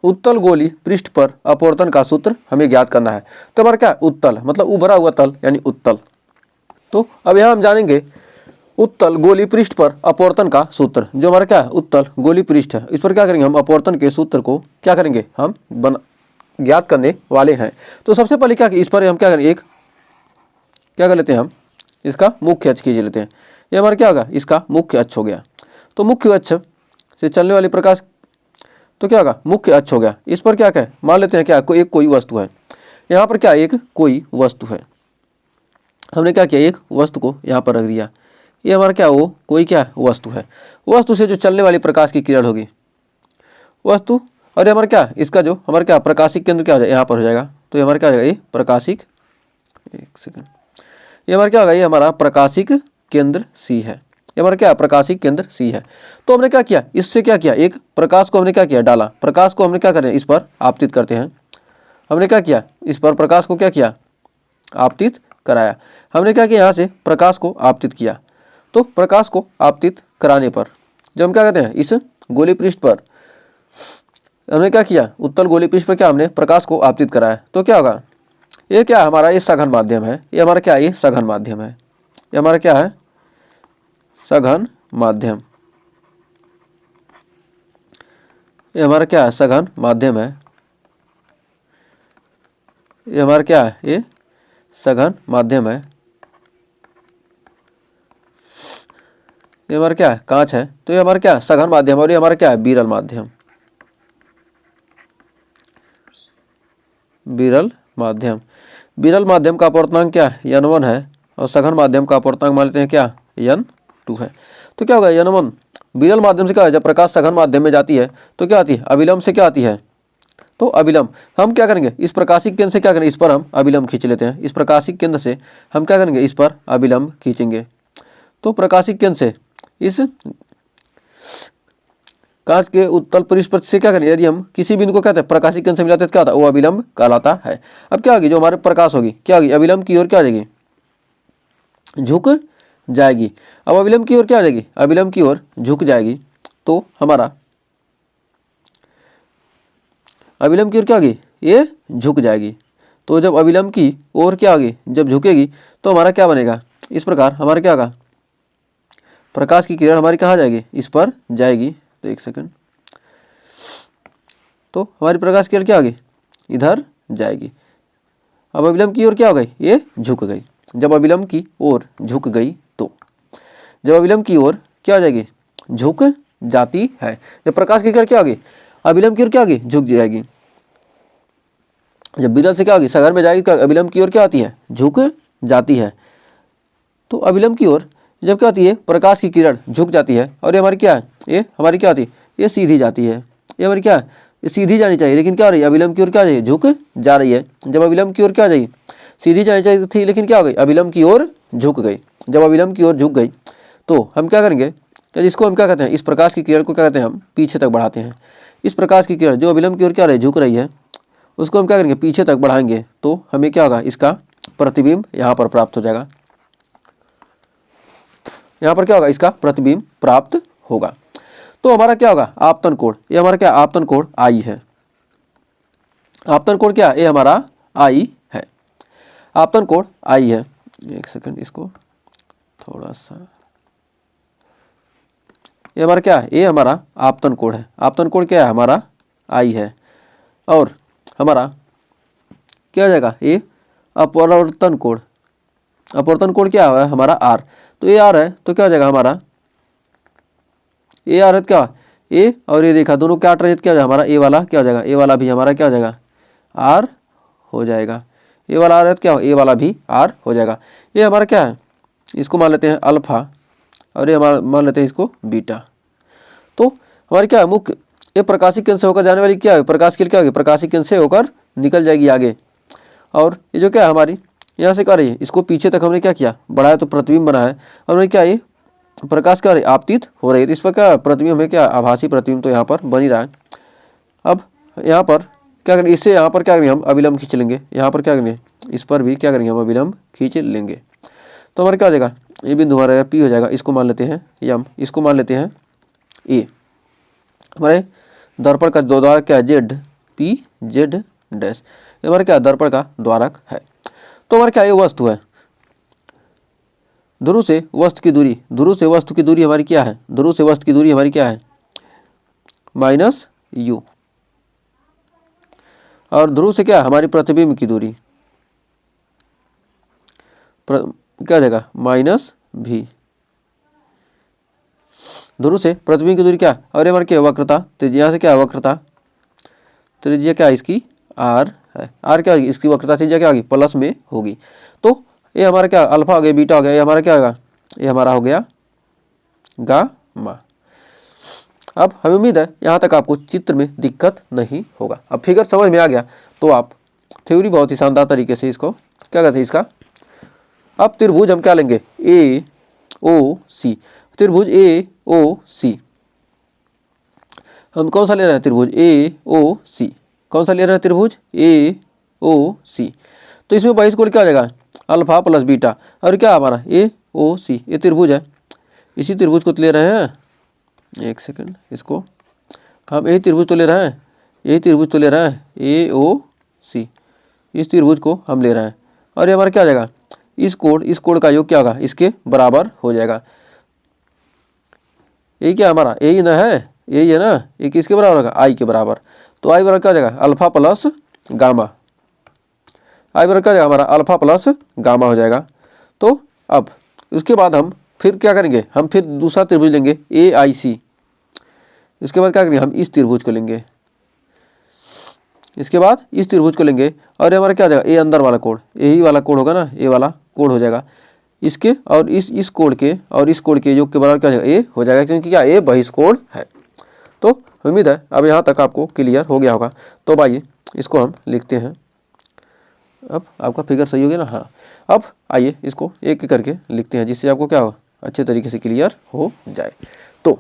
उत्तल गोली पृष्ठ पर अपवर्तन का सूत्र हमें ज्ञात करना है। तो हमारा क्या उत्तल मतलब उभरा हुआ तल यानी उत्तल। तो अब यहाँ हम जानेंगे उत्तल गोली पृष्ठ पर अपवर्तन का सूत्र, जो हमारा क्या है उत्तल गोली पृष्ठ है, इस पर क्या करेंगे हम अपवर्तन के सूत्र को क्या करेंगे हम ज्ञात करने वाले हैं। तो सबसे पहले क्या इस पर हम क्या करें, एक क्या कर लेते हैं हम इसका मुख्य अक्ष खींच लेते हैं। ये हमारा क्या होगा, इसका मुख्य अक्ष हो गया। तो मुख्य अक्ष से चलने वाली प्रकाश तो क्या होगा मुख्य अक्ष हो गया। इस पर क्या क्या मान लेते हैं क्या एक कोई वस्तु है, यहाँ पर क्या एक कोई वस्तु है, हमने क्या किया एक वस्तु को यहाँ पर रख दिया। ये हमारा क्या वो कोई क्या वस्तु है, वस्तु से जो चलने वाली प्रकाश की किरण होगी वस्तु, और ये हमारा क्या इसका जो हमारा क्या प्रकाशिक केंद्र क्या हो जाएगा यहाँ पर हो जाएगा। तो ये हमारा क्या हो जाएगा ये प्रकाशिक, एक सेकंड, ये हमारा क्या होगा ये हमारा प्रकाशिक केंद्र C है, ये हमारा क्या प्रकाशिक केंद्र C है। तो हमने क्या किया इससे क्या किया एक प्रकाश को हमने क्या किया डाला, प्रकाश को हमने क्या करें इस पर आपतित करते हैं। हमने क्या किया इस पर प्रकाश को क्या किया आपतित कराया। हमने क्या किया यहाँ से प्रकाश को आपतित किया। तो प्रकाश को आपतित कराने पर जब हम क्या कहते हैं इस गोली पृष्ठ पर हमने क्या किया उत्तल गोली पृष्ठ पर क्या हमने प्रकाश को आपतित कराया। तो क्या होगा ये क्या हमारा ये सघन माध्यम है, ये हमारा क्या ये सघन माध्यम है, ये हमारा क्या है सघन माध्यम, ये हमारा क्या है सघन माध्यम है, ये हमारा क्या है ये सघन माध्यम है, ये हमारा क्या है कांच है। तो ये हमारा क्या है सघन माध्यम और ये हमारा क्या है विरल माध्यम, विरल माध्यम। विरल माध्यम का अपवर्तनांक क्या है N1 है और सघन माध्यम का अपवर्तनांक मान लेते हैं क्या N2 है। तो क्या होगा N1 विरल माध्यम से क्या है जब प्रकाश सघन माध्यम में जाती है तो क्या आती है अविलंब से क्या आती है, तो अविलंब हम क्या करेंगे इस प्रकाशिक केंद्र से क्या करेंगे इस पर हम अविलंब खींच लेते हैं। इस प्रकाशिक केंद्र से हम क्या करेंगे इस पर अविलंब खींचेंगे। तो प्रकाशिक केंद्र से इस कांच के उत्तल पृष्ठ पर से क्या करें यदि हम किसी बिंदु को कहते हैं प्रकाशिक केंद्र से मिलाते हैं तो क्या होता है वो अविलंब कहलाता है। अब क्या होगी जो हमारे प्रकाश होगी क्या होगी अविलंब की ओर क्या आ जाएगी झुक जाएगी। अब अविलंब की ओर क्या आ जाएगी अविलंब की ओर झुक जाएगी। तो हमारा अविलंब की ओर क्या होगी ये झुक जाएगी। तो जब अविलंब की ओर क्या होगी जब झुकेगी तो हमारा क्या बनेगा इस प्रकार हमारा क्या होगा प्रकाश की किरण हमारी कहाँ जाएगी, इस पर जाएगी। तो एक सेकंड, तो हमारी प्रकाश की किरण क्या होगी, इधर जाएगी। अब अभिलंब की ओर क्या हो गई, ये झुक गई। जब अभिलंब की ओर झुक गई तो, जब अभिलंब की ओर क्या हो जाएगी, झुक जाती है। जब प्रकाश की किरण क्या होगी, अभिलंब की ओर क्या होगी, झुक जाएगी। जब विरल से क्या होगी, सगर में जाएगी, क्या अभिलंब की ओर क्या होती है, झुक जाती है। तो अभिलंब की ओर जब क्या होती है, प्रकाश की किरण झुक जाती है, और ये हमारी क्या है, ये हमारी क्या होती है, ये सीधी जाती है। ये हमारी क्या है, ये सीधी जानी चाहिए, लेकिन क्या हो रही है, अभिलंब की ओर क्या जाएगी, झुक जा रही है। जब अभिलंब की ओर क्या जाएगी, सीधी जानी चाहिए थी, लेकिन क्या हो गई, अभिलंब की ओर झुक गई। जब अभिलंब की ओर झुक गई तो हम क्या करेंगे, तो इसको हम क्या कहते हैं, इस प्रकाश की किरण को क्या कहते हैं, हम पीछे तक बढ़ाते हैं। इस प्रकाश की किरण जो अभिलंब की ओर क्या रही, झुक रही है, उसको हम क्या करेंगे, पीछे तक बढ़ाएंगे, तो हमें क्या होगा, इसका प्रतिबिंब यहाँ पर प्राप्त हो जाएगा। यहाँ पर क्या होगा, इसका प्रतिबिंब प्राप्त होगा। तो हमारा क्या होगा, आपतन कोण, ये हमारा क्या, आपतन कोण आई है। आपतन कोण क्या, ये हमारा आई है। आपतन कोण आई है। एक सेकंड, इसको थोड़ा सा, ये हमारा क्या है, ये हमारा आपतन कोण है। आपतन कोण क्या है, हमारा आई है। और हमारा क्या हो जाएगा, ये अपवर्तन कोण। अपवर्तन कोण क्या है, हमारा आर। तो ये आर है, तो क्या हो जाएगा हमारा, ए आर है, क्या ए और ये रेखा दोनों काट रहे हैं, क्या हो जाएगा हमारा, ए वाला क्या हो जाएगा, ए वाला भी हमारा क्या हो जाएगा, आर हो जाएगा। ए वाला आर है, क्या हो, ए वाला भी आर हो जाएगा। ये हमारा क्या है, इसको मान लेते हैं अल्फा, और ये हमारा मान लेते हैं इसको बीटा। तो हमारी क्या है, मुख्य ये प्रकाशिक केंद्र से होकर जाने वाली क्या है, प्रकाश की क्या होगी, प्रकाशिक केंद्र से होकर निकल जाएगी आगे। और ये जो क्या है हमारी यहाँ से क्या रही है, इसको पीछे तक हमने क्या किया, बढ़ाया, तो प्रतिबिंब बना है। और हमने क्या, ये प्रकाश क्या आपतित हो रही है, तो इस पर क्या प्रतिबिंब हमें क्या, आभासी प्रतिबिंब तो यहाँ पर बन ही रहा है। अब यहाँ पर क्या करेंगे, इससे यहाँ पर क्या करेंगे, हम अभिलंब खींच लेंगे। यहाँ पर क्या करेंगे, इस पर भी क्या करेंगे, हम अभिलंब खींच लेंगे। तो हमारा क्या हो जाएगा, ये बिंदु हमारा पी हो जाएगा। इसको मान लेते हैं यम, इसको मान लेते हैं ए। हमारे दर्पण का दो द्वारक क्या है, जेड, पी जेड डैश, ये हमारा क्या दर्पण का द्वारक है। तो हमारा क्या ये वस्तु है, ध्रुव से वस्तु की दूरी, ध्रुव से वस्तु की दूरी हमारी क्या है, ध्रुव से वस्तु की दूरी हमारी क्या है, माइनस यू। और ध्रुव से क्या हमारी प्रतिबिंब की दूरी क्या हो जाएगा, माइनस भी। ध्रुव से प्रतिबिंब की दूरी क्या, और ये हमारी क्या वक्रता, त्रिज्या से क्या है वक्रता, त्रिज्या क्या है इसकी, आर है। आर क्या होगी, इसकी वक्रता त्रिज्या क्या होगी, प्लस में होगी। तो ये हमारा क्या अल्फा हो गया, बीटा हो गया, ये हमारा क्या होगा, ये हमारा हो गया गामा। अब हमें उम्मीद है यहाँ तक आपको चित्र में दिक्कत नहीं होगा। अब फिगर समझ में आ गया तो आप थ्योरी बहुत ही शानदार तरीके से इसको क्या कहते हैं इसका। अब त्रिभुज हम क्या लेंगे, ए ओ सी, त्रिभुज ए ओ सी। हम कौन सा ले रहे हैं, त्रिभुज ए ओ सी। कौन सा ले रहे हैं, त्रिभुज ए ओ सी। तो इसमें बहिष कोण क्या हो जाएगा, अल्फा प्लस बीटा। और क्या हमारा ए ओ सी, ये त्रिभुज है, इसी त्रिभुज को तो ले रहे हैं। एक सेकंड, इसको हम यही त्रिभुज तो ले रहे हैं, यही त्रिभुज तो ले रहे हैं, ए ओ सी, इस त्रिभुज को हम ले रहे हैं। और ये हमारा क्या हो जाएगा, इस कोण का योग क्या होगा, इसके बराबर हो जाएगा। यही क्या हमारा, यही ना है, यही है ना, ये किसके बराबर होगा, आई के बराबर। तो आई बराबर क्या हो जाएगा, अल्फा प्लस गामा। आई बराबर क्या हो जाएगा हमारा, अल्फा प्लस गामा हो जाएगा। तो अब उसके बाद हम फिर क्या करेंगे, हम फिर दूसरा त्रिभुज लेंगे ए आई सी। इसके बाद क्या करेंगे, हम इस त्रिभुज को लेंगे, इसके बाद इस त्रिभुज को लेंगे। और ये हमारा क्या हो जाएगा, ए अंदर वाला कोण, यही वाला कोण होगा ना, ए वाला कोण हो जाएगा। इसके और इस कोण के और इस कोण के योग के बराबर क्या हो जाएगा, ए हो जाएगा, क्योंकि क्या ए बहिष्कोण है। तो उम्मीद है अब यहाँ तक आपको क्लियर हो गया होगा। तो आइए इसको हम लिखते हैं। अब आपका फिगर सही हो गया ना, हाँ। अब आइए इसको एक एक करके लिखते हैं, जिससे आपको क्या हो अच्छे तरीके से क्लियर हो जाए। तो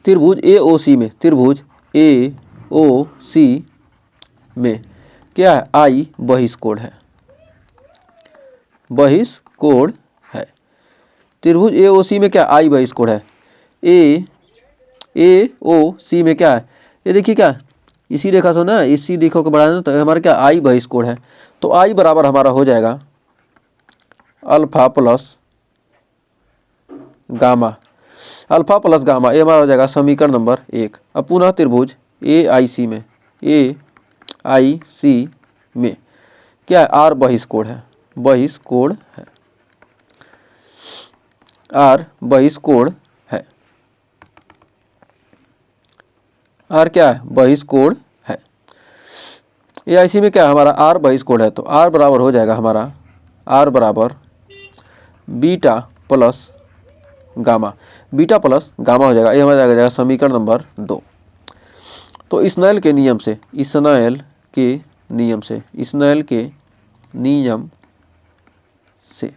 त्रिभुज ए ओ सी में, त्रिभुज ए ओ सी में क्या है, आई बहिष्कोण है, बहिष्कोण है। त्रिभुज ए ओ सी में क्या, आई बहिष्कोण है। ए ओ सी में क्या है, ये देखिए क्या, इसी रेखा से ना, इसी रेखा को बढ़ाना, तो हमारा क्या आई बहिष्कोण है। तो आई बराबर हमारा हो जाएगा alpha plus gamma, alpha plus gamma, ये हमारा हो जाएगा समीकरण नंबर 1। अब पुनः त्रिभुज AIC में, AIC में क्या है, आर बहिष्कोण है, बहिष्कोण है, आर बहिष्कोण है, आर क्या है, बहिष्कोण है। AIC में क्या है, हमारा आर बहिष्कोण है, तो आर बराबर हो जाएगा हमारा, आर बराबर beta plus gamma, beta plus gamma हो जाएगा, ये हमारा जाएगा समीकरण नंबर 2। तो स्नेल के नियम से, स्नेल के नियम से, स्नेल के नियम से,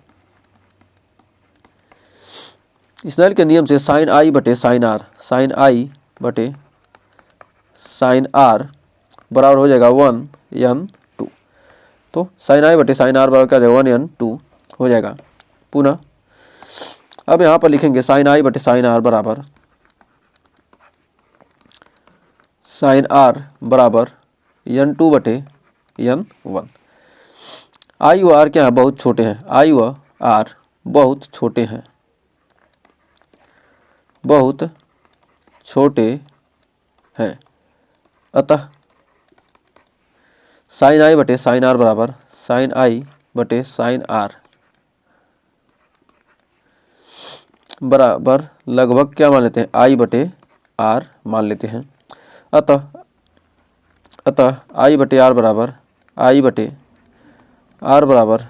स्नेल के नियम से साइन आई बटे साइन आर, साइन आई बटे साइन आर बराबर हो जाएगा 1n2। तो साइन आई बटे साइन आर बराबर क्या हो जाएगा, 1n2 हो जाएगा। पुनः अब यहाँ पर लिखेंगे साइन आई बटे साइन आर बराबर, साइन आर बराबर n2 बटे n1। आई व आर क्या है, बहुत छोटे हैं, आई व आर बहुत छोटे हैं, बहुत छोटे हैं, अतः साइन आई बटे साइन आर बराबर साइन आई बटे साइन आर बराबर लगभग क्या मान लेते हैं, आई बटे आर मान लेते हैं। अतः आई बटे आर बराबर, आई बटे आर बराबर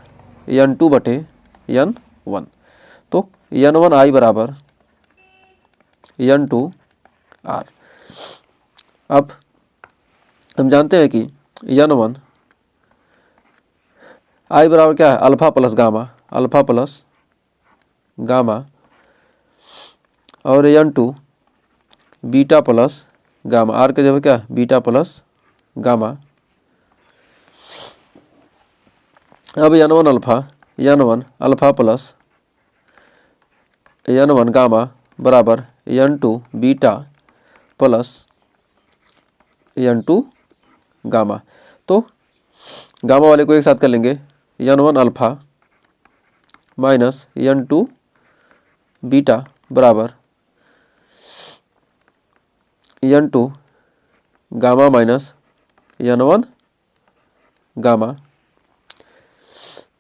n2 बटे n1। तो n1 आई बराबर n2 आर। अब हम जानते हैं कि n1 आई बराबर क्या है, alpha plus gamma, alpha plus gamma, और n2 beta plus gamma, are के जगह क्या है, बीटा प्लस गामा। अब n1 alpha plus n1 gamma बराबर n2 beta plus n2 gamma. तो गामा वाले को एक साथ कर लेंगे, n1 alpha minus n2 beta बराबर n2 gamma minus n1 gamma.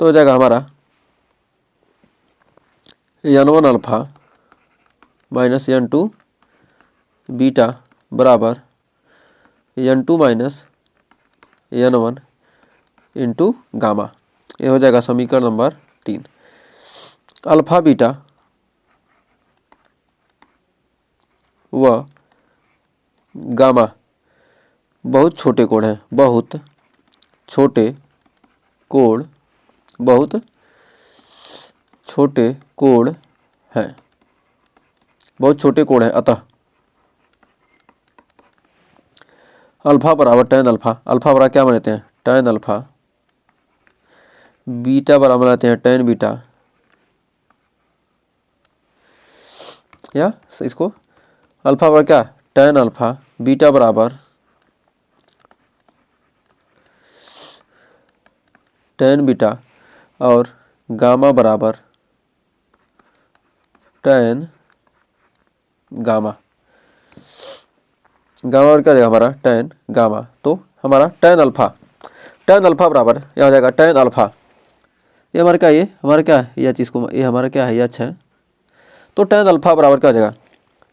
तो हो जाएगा हमारा n1 alpha minus n2 beta बराबर n2 minus n1 into gamma. ये हो जाएगा समीकरण नंबर 3। अल्फा बीटा व गामा बहुत छोटे कोण हैं, बहुत छोटे कोण, बहुत छोटे कोण हैं, बहुत छोटे कोण हैं, अतः अल्फा बराबर tan अल्फा, अल्फा बराबर क्या मानते हैं, tan अल्फा, बीटा बराबर मानते हैं tan बीटा, या इसको अल्फा बराबर क्या, tan अल्फा, बीटा बराबर tan बीटा, और गामा बराबर tan गामा। गामा और क्या जाएगा हमारा tan गामा। तो हमारा tan अल्फा बराबर यहाँ हो जाएगा tan अल्फा, ये हमारा क्या, ये हमारा क्या है, यह चीज़ को, ये हमारा क्या है, यह है। तो tan अल्फा बराबर क्या हो जाएगा,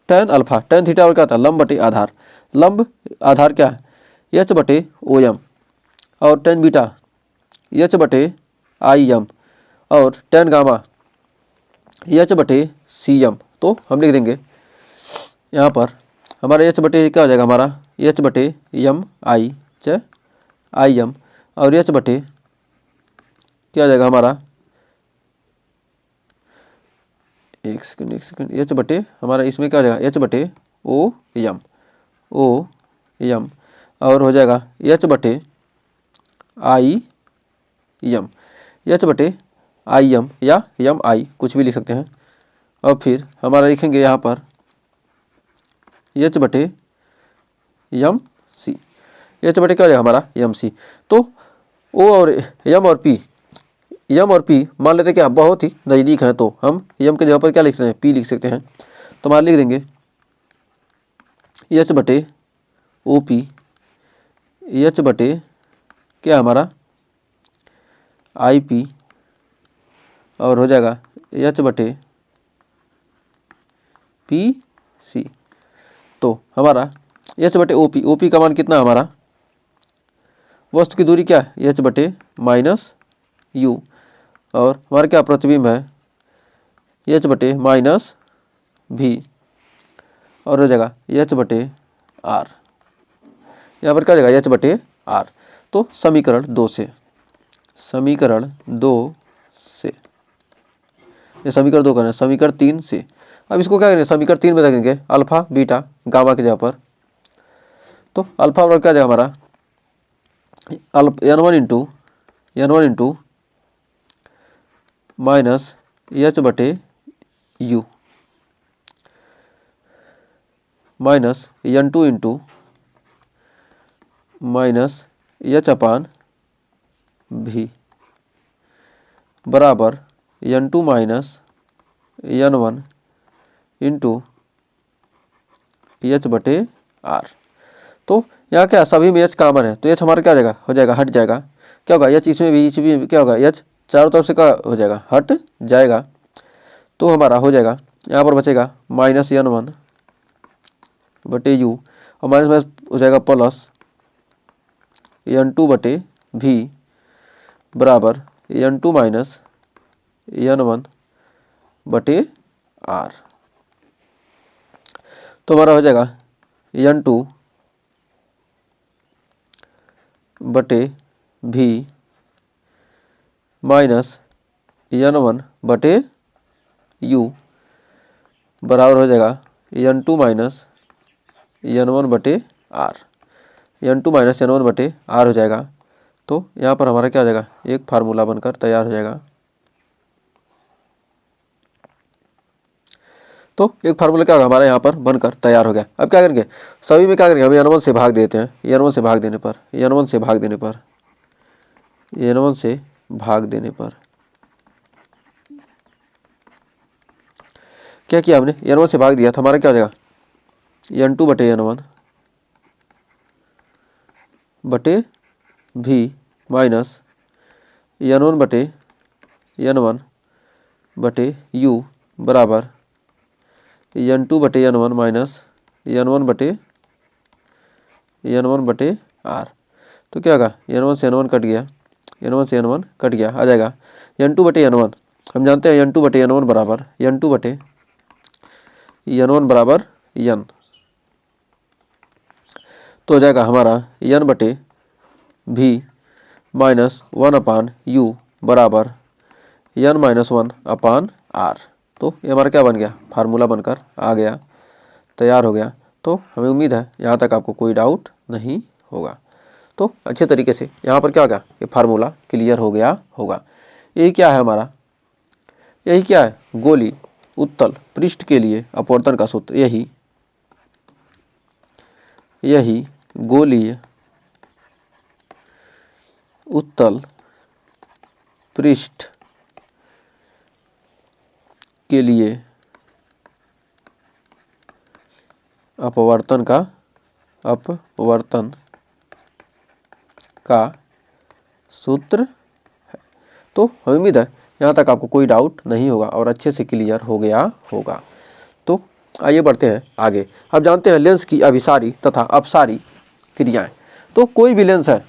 tan अल्फा, tan थीटा और क्या था, लंब बटे आधार, लंब आधार क्या है h बटे OM, और tan बीटा h बटे IM, और tan गामा h बटे CM। तो हम लिख देंगे यहाँ पर हमारा h बटे क्या हो जाएगा, हमारा h बटे IM, और h बटे क्या हो जाएगा हमारा, एक सेकंड, h बटे हमारा इसमें क्या हो जाएगा, h बटे OM, और हो जाएगा h बटे IM, h बटे IM या MI कुछ भी लिख सकते हैं। और फिर हमारा लिखेंगे यहाँ पर h बटे MC, h बटे क्या हो जाएगा हमारा MC। तो O और M और P यम और पी मान लेते क्या बहुत ही नज़दीक हैं, तो हम यम के जगह पर क्या लिख सकते हैं, पी लिख सकते हैं। तो मान लिख देंगे एच बटे ओ पी, एच बटे क्या हमारा आई पी, और हो जाएगा एच बटे पी सी। तो हमारा एच बटे ओ पी, ओ पी का मान कितना हमारा, वस्तु की दूरी क्या है एच बटे माइनस यू, और हमारा क्या प्रतिबिंब है एच बटे माइनस भी, और हो जाएगा एच बटे आर, यहाँ पर क्या हो जाएगा एच बटे आर। तो समीकरण 2 से, समीकरण 2 से, ये समीकरण 2 करना है, समीकरण 3 से। अब इसको क्या करेंगे, समीकरण 3 में रखेंगे अल्फा बीटा गामा की जगह पर। तो अल्फा बराबर क्या जाएगा हमारा n one into minus h बटे u minus n two into minus h upon v बराबर N two minus N one into h बटे आर। तो यहाँ क्या सभी में एच कॉमन है, तो एच हमारा क्या हो जाएगा, हो जाएगा हट जाएगा, क्या होगा एच इसमें भी, इसमें क्या होगा एच चारों तरफ से क्या हो जाएगा, हट जाएगा। तो हमारा हो जाएगा यहाँ पर बचेगा माइनस एन वन बटे यू, और माइनस माइनस हो जाएगा प्लस एन टू बटे भी बराबर N two minus N one बटे आर। तो हमारा हो जाएगा एन टू बटे भी माइनस एन वन बटे यू बराबर हो जाएगा N two minus N one बटे r, n two minus N one बटे आर हो जाएगा। तो यहाँ पर हमारा क्या हो जाएगा, एक फार्मूला बनकर तैयार हो जाएगा। तो एक फार्मूला क्या होगा हमारा यहाँ पर बनकर तैयार हो गया। अब क्या करेंगे, सभी में क्या करेंगे, हम एन वन से भाग देते हैं, एन वन से भाग देने पर, एन वन से भाग देने पर, एन वन से भाग देने पर क्या किया हमने, एन वन से भाग दिया तो हमारा क्या हो जाएगा एन टू बटे एन वन बटे भी माइनस एन वन बटे एन वन बटे यू बराबर एन टू बटे N one minus N one बटे आर। तो क्या होगा एन वन से एन वन कट गया, एन वन से एन वन कट गया, आ जाएगा एन टू बटे एन वन, हम जानते हैं एन टू बटे एन वन बराबर एन टू बटे एन वन बराबर एन। तो हो जाएगा हमारा एन बटे भी माइनस वन अपान यू बराबर N minus one upon R. तो ये हमारा क्या बन गया, फार्मूला बनकर आ गया, तैयार हो गया। तो हमें उम्मीद है यहाँ तक आपको कोई डाउट नहीं होगा। तो अच्छे तरीके से यहाँ पर क्या हो गया, ये फार्मूला क्लियर हो गया होगा। यही क्या है हमारा, यही क्या है, गोली उत्तल पृष्ठ के लिए अपवर्तन का सूत्र, यही गोलीय उत्तल पृष्ठ के लिए अपवर्तन का सूत्र है। तो हमें उम्मीद है यहाँ तक आपको कोई डाउट नहीं होगा और अच्छे से क्लियर हो गया होगा। तो आइए बढ़ते हैं आगे। अब जानते हैं लेंस की अभिसारी तथा अपसारी क्रियाएं। तो कोई भी लेंस है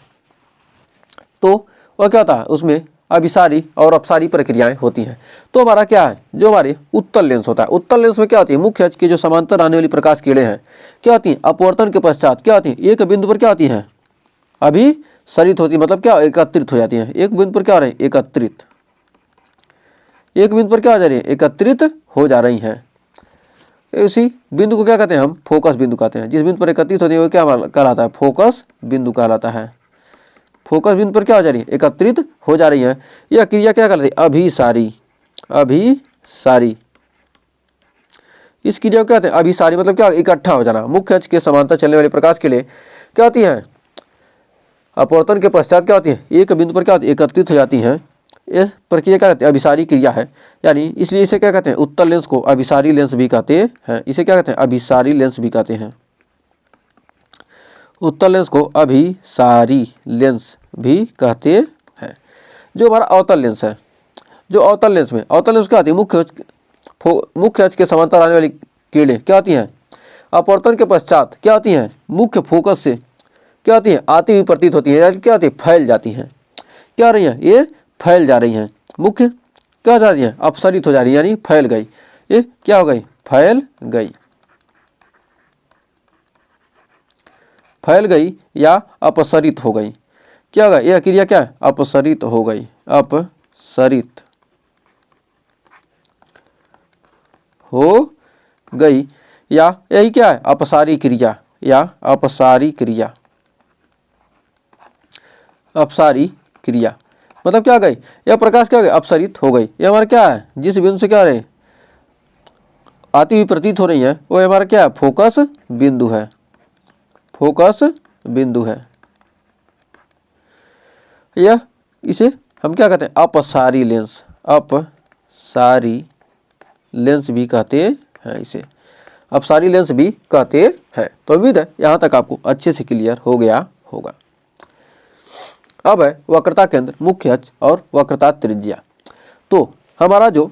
तो वह क्या होता है, उसमें अभिसारी और अपसारी प्रक्रियाएं होती हैं। तो हमारा क्या है, जो हमारे उत्तल लेंस होता है, उत्तल लेंस में क्या होती है, मुख्य अक्ष के जो समांतर आने वाली प्रकाश किरणें हैं क्या होती हैं, अपवर्तन के पश्चात क्या होती हैं, एक बिंदु पर क्या होती हैं, अभिसरित होती, मतलब क्या एकत्रित हो जाती हैं। एक बिंदु पर क्या हो रही है, एकत्रित, एक बिंदु पर क्या हो जा रही है, एकत्रित हो जा रही हैं। इसी बिंदु को क्या कहते हैं, हम फोकस बिंदु कहते हैं। जिस बिंदु पर एकत्रित होती है वो क्या कहलाता है, फोकस बिंदु कहलाता है। फोकस बिंदु पर क्या हो जा रही है, एकत्रित हो जा रही है। यह क्रिया क्या कहलाती है, अभिसारी, अभिसारी। इस क्रिया को क्या कहते हैं, अभिसारी, मतलब क्या, इकट्ठा हो जाना। मुख्य अक्ष के समांतर चलने वाले प्रकाश के लिए क्या होती है, अपवर्तन के पश्चात क्या होती है, एक बिंदु पर क्या होती है, एकत्रित हो जाती हैं। इस प्रक्रिया क्या कहते हैं, अभिसारी क्रिया है, यानी इसलिए इसे क्या कहते हैं, उत्तल लेंस को अभिसारी लेंस भी कहते हैं। इसे क्या कहते हैं, अभिसारी लेंस भी कहते हैं। उत्तल लेंस को अभिसारी लेंस भी कहते हैं। जो हमारा अवतल लेंस है, जो अवतल लेंस में, अवतल लेंस क्या आती है, मुख्य अक्ष के समांतर आने वाली किरणें क्या आती हैं, अपवर्तन के पश्चात क्या आती हैं, मुख्य फोकस से क्या आती हैं, आती हुई प्रतीत होती है, यानी क्या आती है, फैल जाती हैं। क्या रही हैं, ये फैल जा रही हैं। मुख्य क्या जा रही है, अपसरित हो जा रही है, यानी फैल गई। ये क्या हो गई, फैल गई, फैल गई या अपसरित हो गई। क्या होगा, यह क्रिया क्या है, अपसरित हो गई, अपसरित हो गई, या यही क्या है, अपसारी क्रिया, या अपसारी क्रिया, अपसारी क्रिया मतलब क्या हो गई, यह प्रकाश क्या हो गई, अपसरित हो गई। यह हमारा क्या है, जिस बिंदु से क्या रहे आती हुई प्रतीत हो रही है, वो हमारा क्या है, फोकस बिंदु है, फोकस बिंदु है। यह इसे हम क्या कहते हैं, अपसारी लेंस, अपसारी लेंस भी कहते हैं, इसे अपसारी लेंस भी कहते हैं। तो उम्मीद है यहाँ तक आपको अच्छे से क्लियर हो गया होगा। अब है वक्रता केंद्र, मुख्य अक्ष और वक्रता त्रिज्या। तो हमारा जो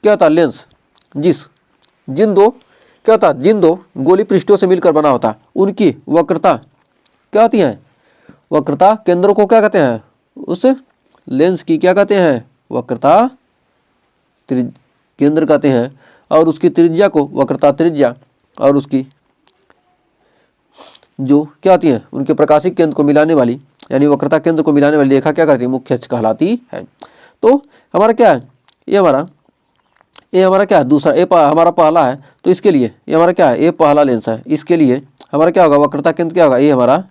क्या था लेंस, जिन दो क्या होता है, जिन दो गोली पृष्ठों से मिलकर बना होता है, उनकी वक्रता क्या होती है, वक्रता केंद्रों को क्या कहते हैं, उस लेंस की क्या कहते हैं, वक्रता केंद्र कहते हैं, और उसकी त्रिज्या को वक्रता त्रिज्या, और उसकी जो क्या होती है, उनके प्रकाशिक केंद्र को मिलाने वाली, यानी वक्रता केंद्र को मिलाने वाली रेखा क्या करती है, मुख्य अक्ष कहलाती है। तो हमारा क्या है, ये हमारा क्या है, दूसरा हमारा पहला है, तो इसके लिए ये हमारा क्या है, ये पहला लेंस है, इसके लिए हमारा क्या होगा, वक्रता केंद्र क्या होगा, ये हमारा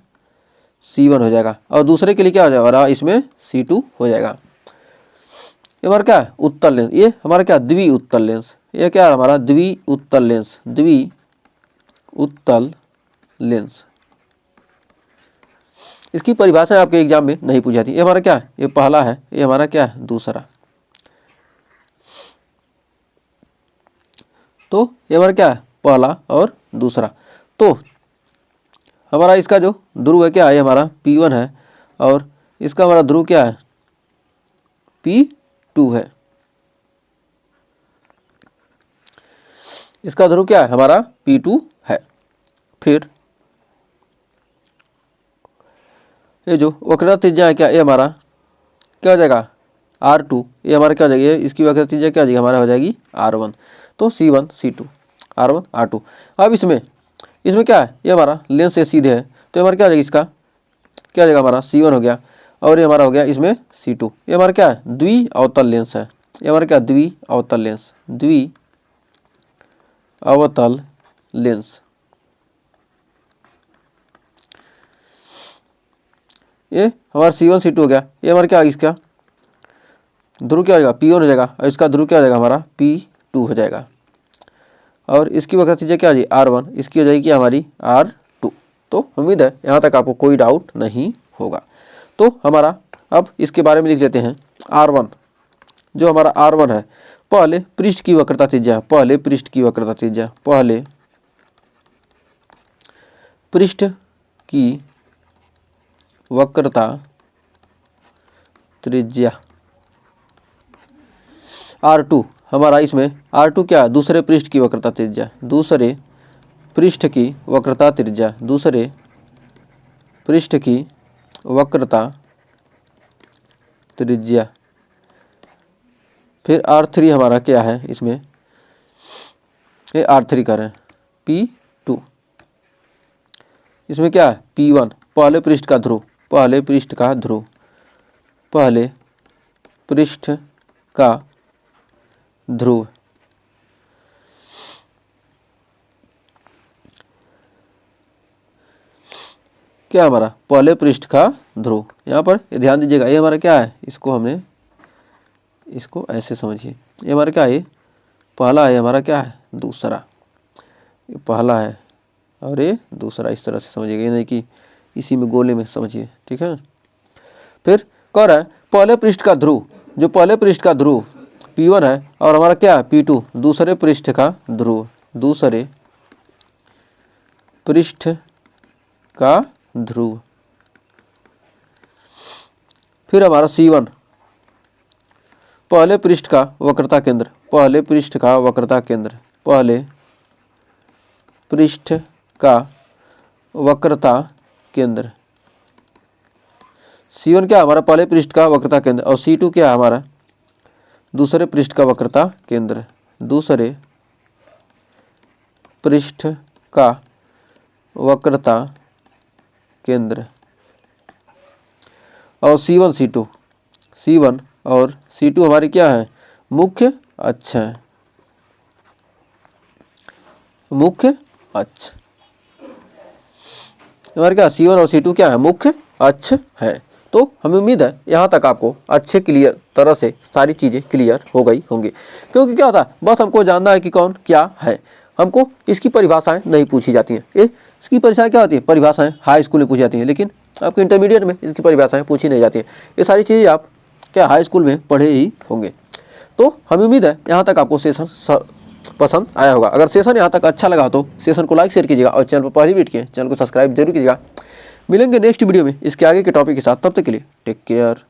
C1 हो जाएगा, और दूसरे के लिए क्या हो जाएगा, इसमें C2 हो जाएगा। ये हमारा क्या है, उत्तल लेंस, ये हमारा क्या, द्वि उत्तल लेंस, ये क्या है हमारा, द्वि उत्तल लेंस, द्वि उत्तल लेंस। इसकी परिभाषा आपके एग्जाम में नहीं पूछी जाती। ये हमारा क्या है, ये पहला है, ये हमारा क्या है, दूसरा। तो ये हमारा क्या है, पहला और दूसरा। तो हमारा इसका जो ध्रुव है क्या है, हमारा P1 है, और इसका हमारा ध्रुव क्या है, P2 है। इसका ध्रुव क्या है, हमारा P2 है। फिर ये जो वक्रता त्रिज्या है क्या, ये हमारा क्या हो जाएगा, R2। ये हमारा क्या हो जाएगी, इसकी वक्रता त्रिज्या क्या हो जाएगी, हमारा हो जाएगी R1। तो C1 C2 R1 R2। अब इसमें क्या है, ये हमारा लेंस से सीधे है, तो हमारा क्या हो जाएगा, इसका क्या हो जाएगा, हमारा C1 हो गया, और ये हमारा हो गया इसमें C2। ये हमारा क्या है, द्वि अवतल लेंस है। ये हमारा क्या, द्वि अवतल लेंस, द्वि अवतल लेंस। ये हमारा C1 C2 हो गया। ये हमारा क्या है, इसका ध्रुव क्या हो जाएगा, P1 हो जाएगा, और इसका ध्रुव क्या हो जाएगा, हमारा P2 हो जाएगा। और इसकी वक्रता त्रिज्या क्या हो जाएगी, R1, इसकी हो जाएगी हमारी R2। तो उम्मीद है यहाँ तक आपको कोई डाउट नहीं होगा। तो हमारा अब इसके बारे में लिख लेते हैं। R1, जो हमारा R1 है, पहले पृष्ठ की वक्रता त्रिज्या, पहले पृष्ठ की वक्रता त्रिज्या, पहले पृष्ठ की वक्रता त्रिज्या। R2 हमारा इसमें R2 क्या, दूसरे पृष्ठ की वक्रता त्रिज्या, दूसरे पृष्ठ की वक्रता त्रिज्या, दूसरे पृष्ठ की वक्रता त्रिज्या। फिर R3 हमारा क्या है, इसमें ये R3 कर रहे हैं, P2। इसमें क्या है, P1 पहले पृष्ठ का ध्रुव, पहले पृष्ठ का ध्रुव, पहले पृष्ठ का ध्रुव। क्या हमारा पहले पृष्ठ का ध्रुव। यहाँ पर ध्यान दीजिएगा, ये हमारा क्या है, इसको हमने इसको ऐसे समझिए, ये हमारा क्या है, पहला है, हमारा क्या है, दूसरा। ये पहला है और ये दूसरा, इस तरह से समझिएगा, ये नहीं कि इसी में गोले में समझिए, ठीक है। फिर कह रहा है पहले पृष्ठ का ध्रुव, जो पहले पृष्ठ का ध्रुव P1 है और हमारा क्या है P2 दूसरे पृष्ठ का ध्रुव, दूसरे पृष्ठ का ध्रुव। फिर हमारा C1 पहले पृष्ठ का वक्रता केंद्र, पहले पृष्ठ का वक्रता केंद्र, पहले पृष्ठ का वक्रता केंद्र। C1 क्या हमारा पहले पृष्ठ का वक्रता केंद्र और C2 क्या है हमारा दूसरे पृष्ठ का वक्रता केंद्र, दूसरे पृष्ठ का वक्रता केंद्र। और C1 और C2 हमारी क्या है मुख्य अक्ष है, मुख्य अक्ष हमारे क्या C1 और C2 क्या है मुख्य अक्ष है। तो हमें उम्मीद है यहाँ तक आपको अच्छे क्लियर तरह से सारी चीज़ें क्लियर हो गई होंगी, क्योंकि क्या होता है बस हमको जानना है कि कौन क्या है, हमको इसकी परिभाषाएं नहीं पूछी जाती हैं। इसकी परिभाषाएं क्या होती है परिभाषाएं हाई स्कूल में पूछी जाती हैं, लेकिन आपको इंटरमीडिएट में इसकी परिभाषाएं पूछी नहीं जाती हैं। ये सारी चीज़ें आप क्या हाई स्कूल में पढ़े ही होंगे। तो हमें उम्मीद है यहाँ तक आपको सेशन पसंद आया होगा। अगर सेशन यहाँ तक अच्छा लगा तो सेशन को लाइक शेयर कीजिएगा और चैनल पर पहली वीडियो किए चैनल को सब्सक्राइब जरूर कीजिएगा। मिलेंगे नेक्स्ट वीडियो में इसके आगे के टॉपिक के साथ, तब तक के लिए टेक केयर।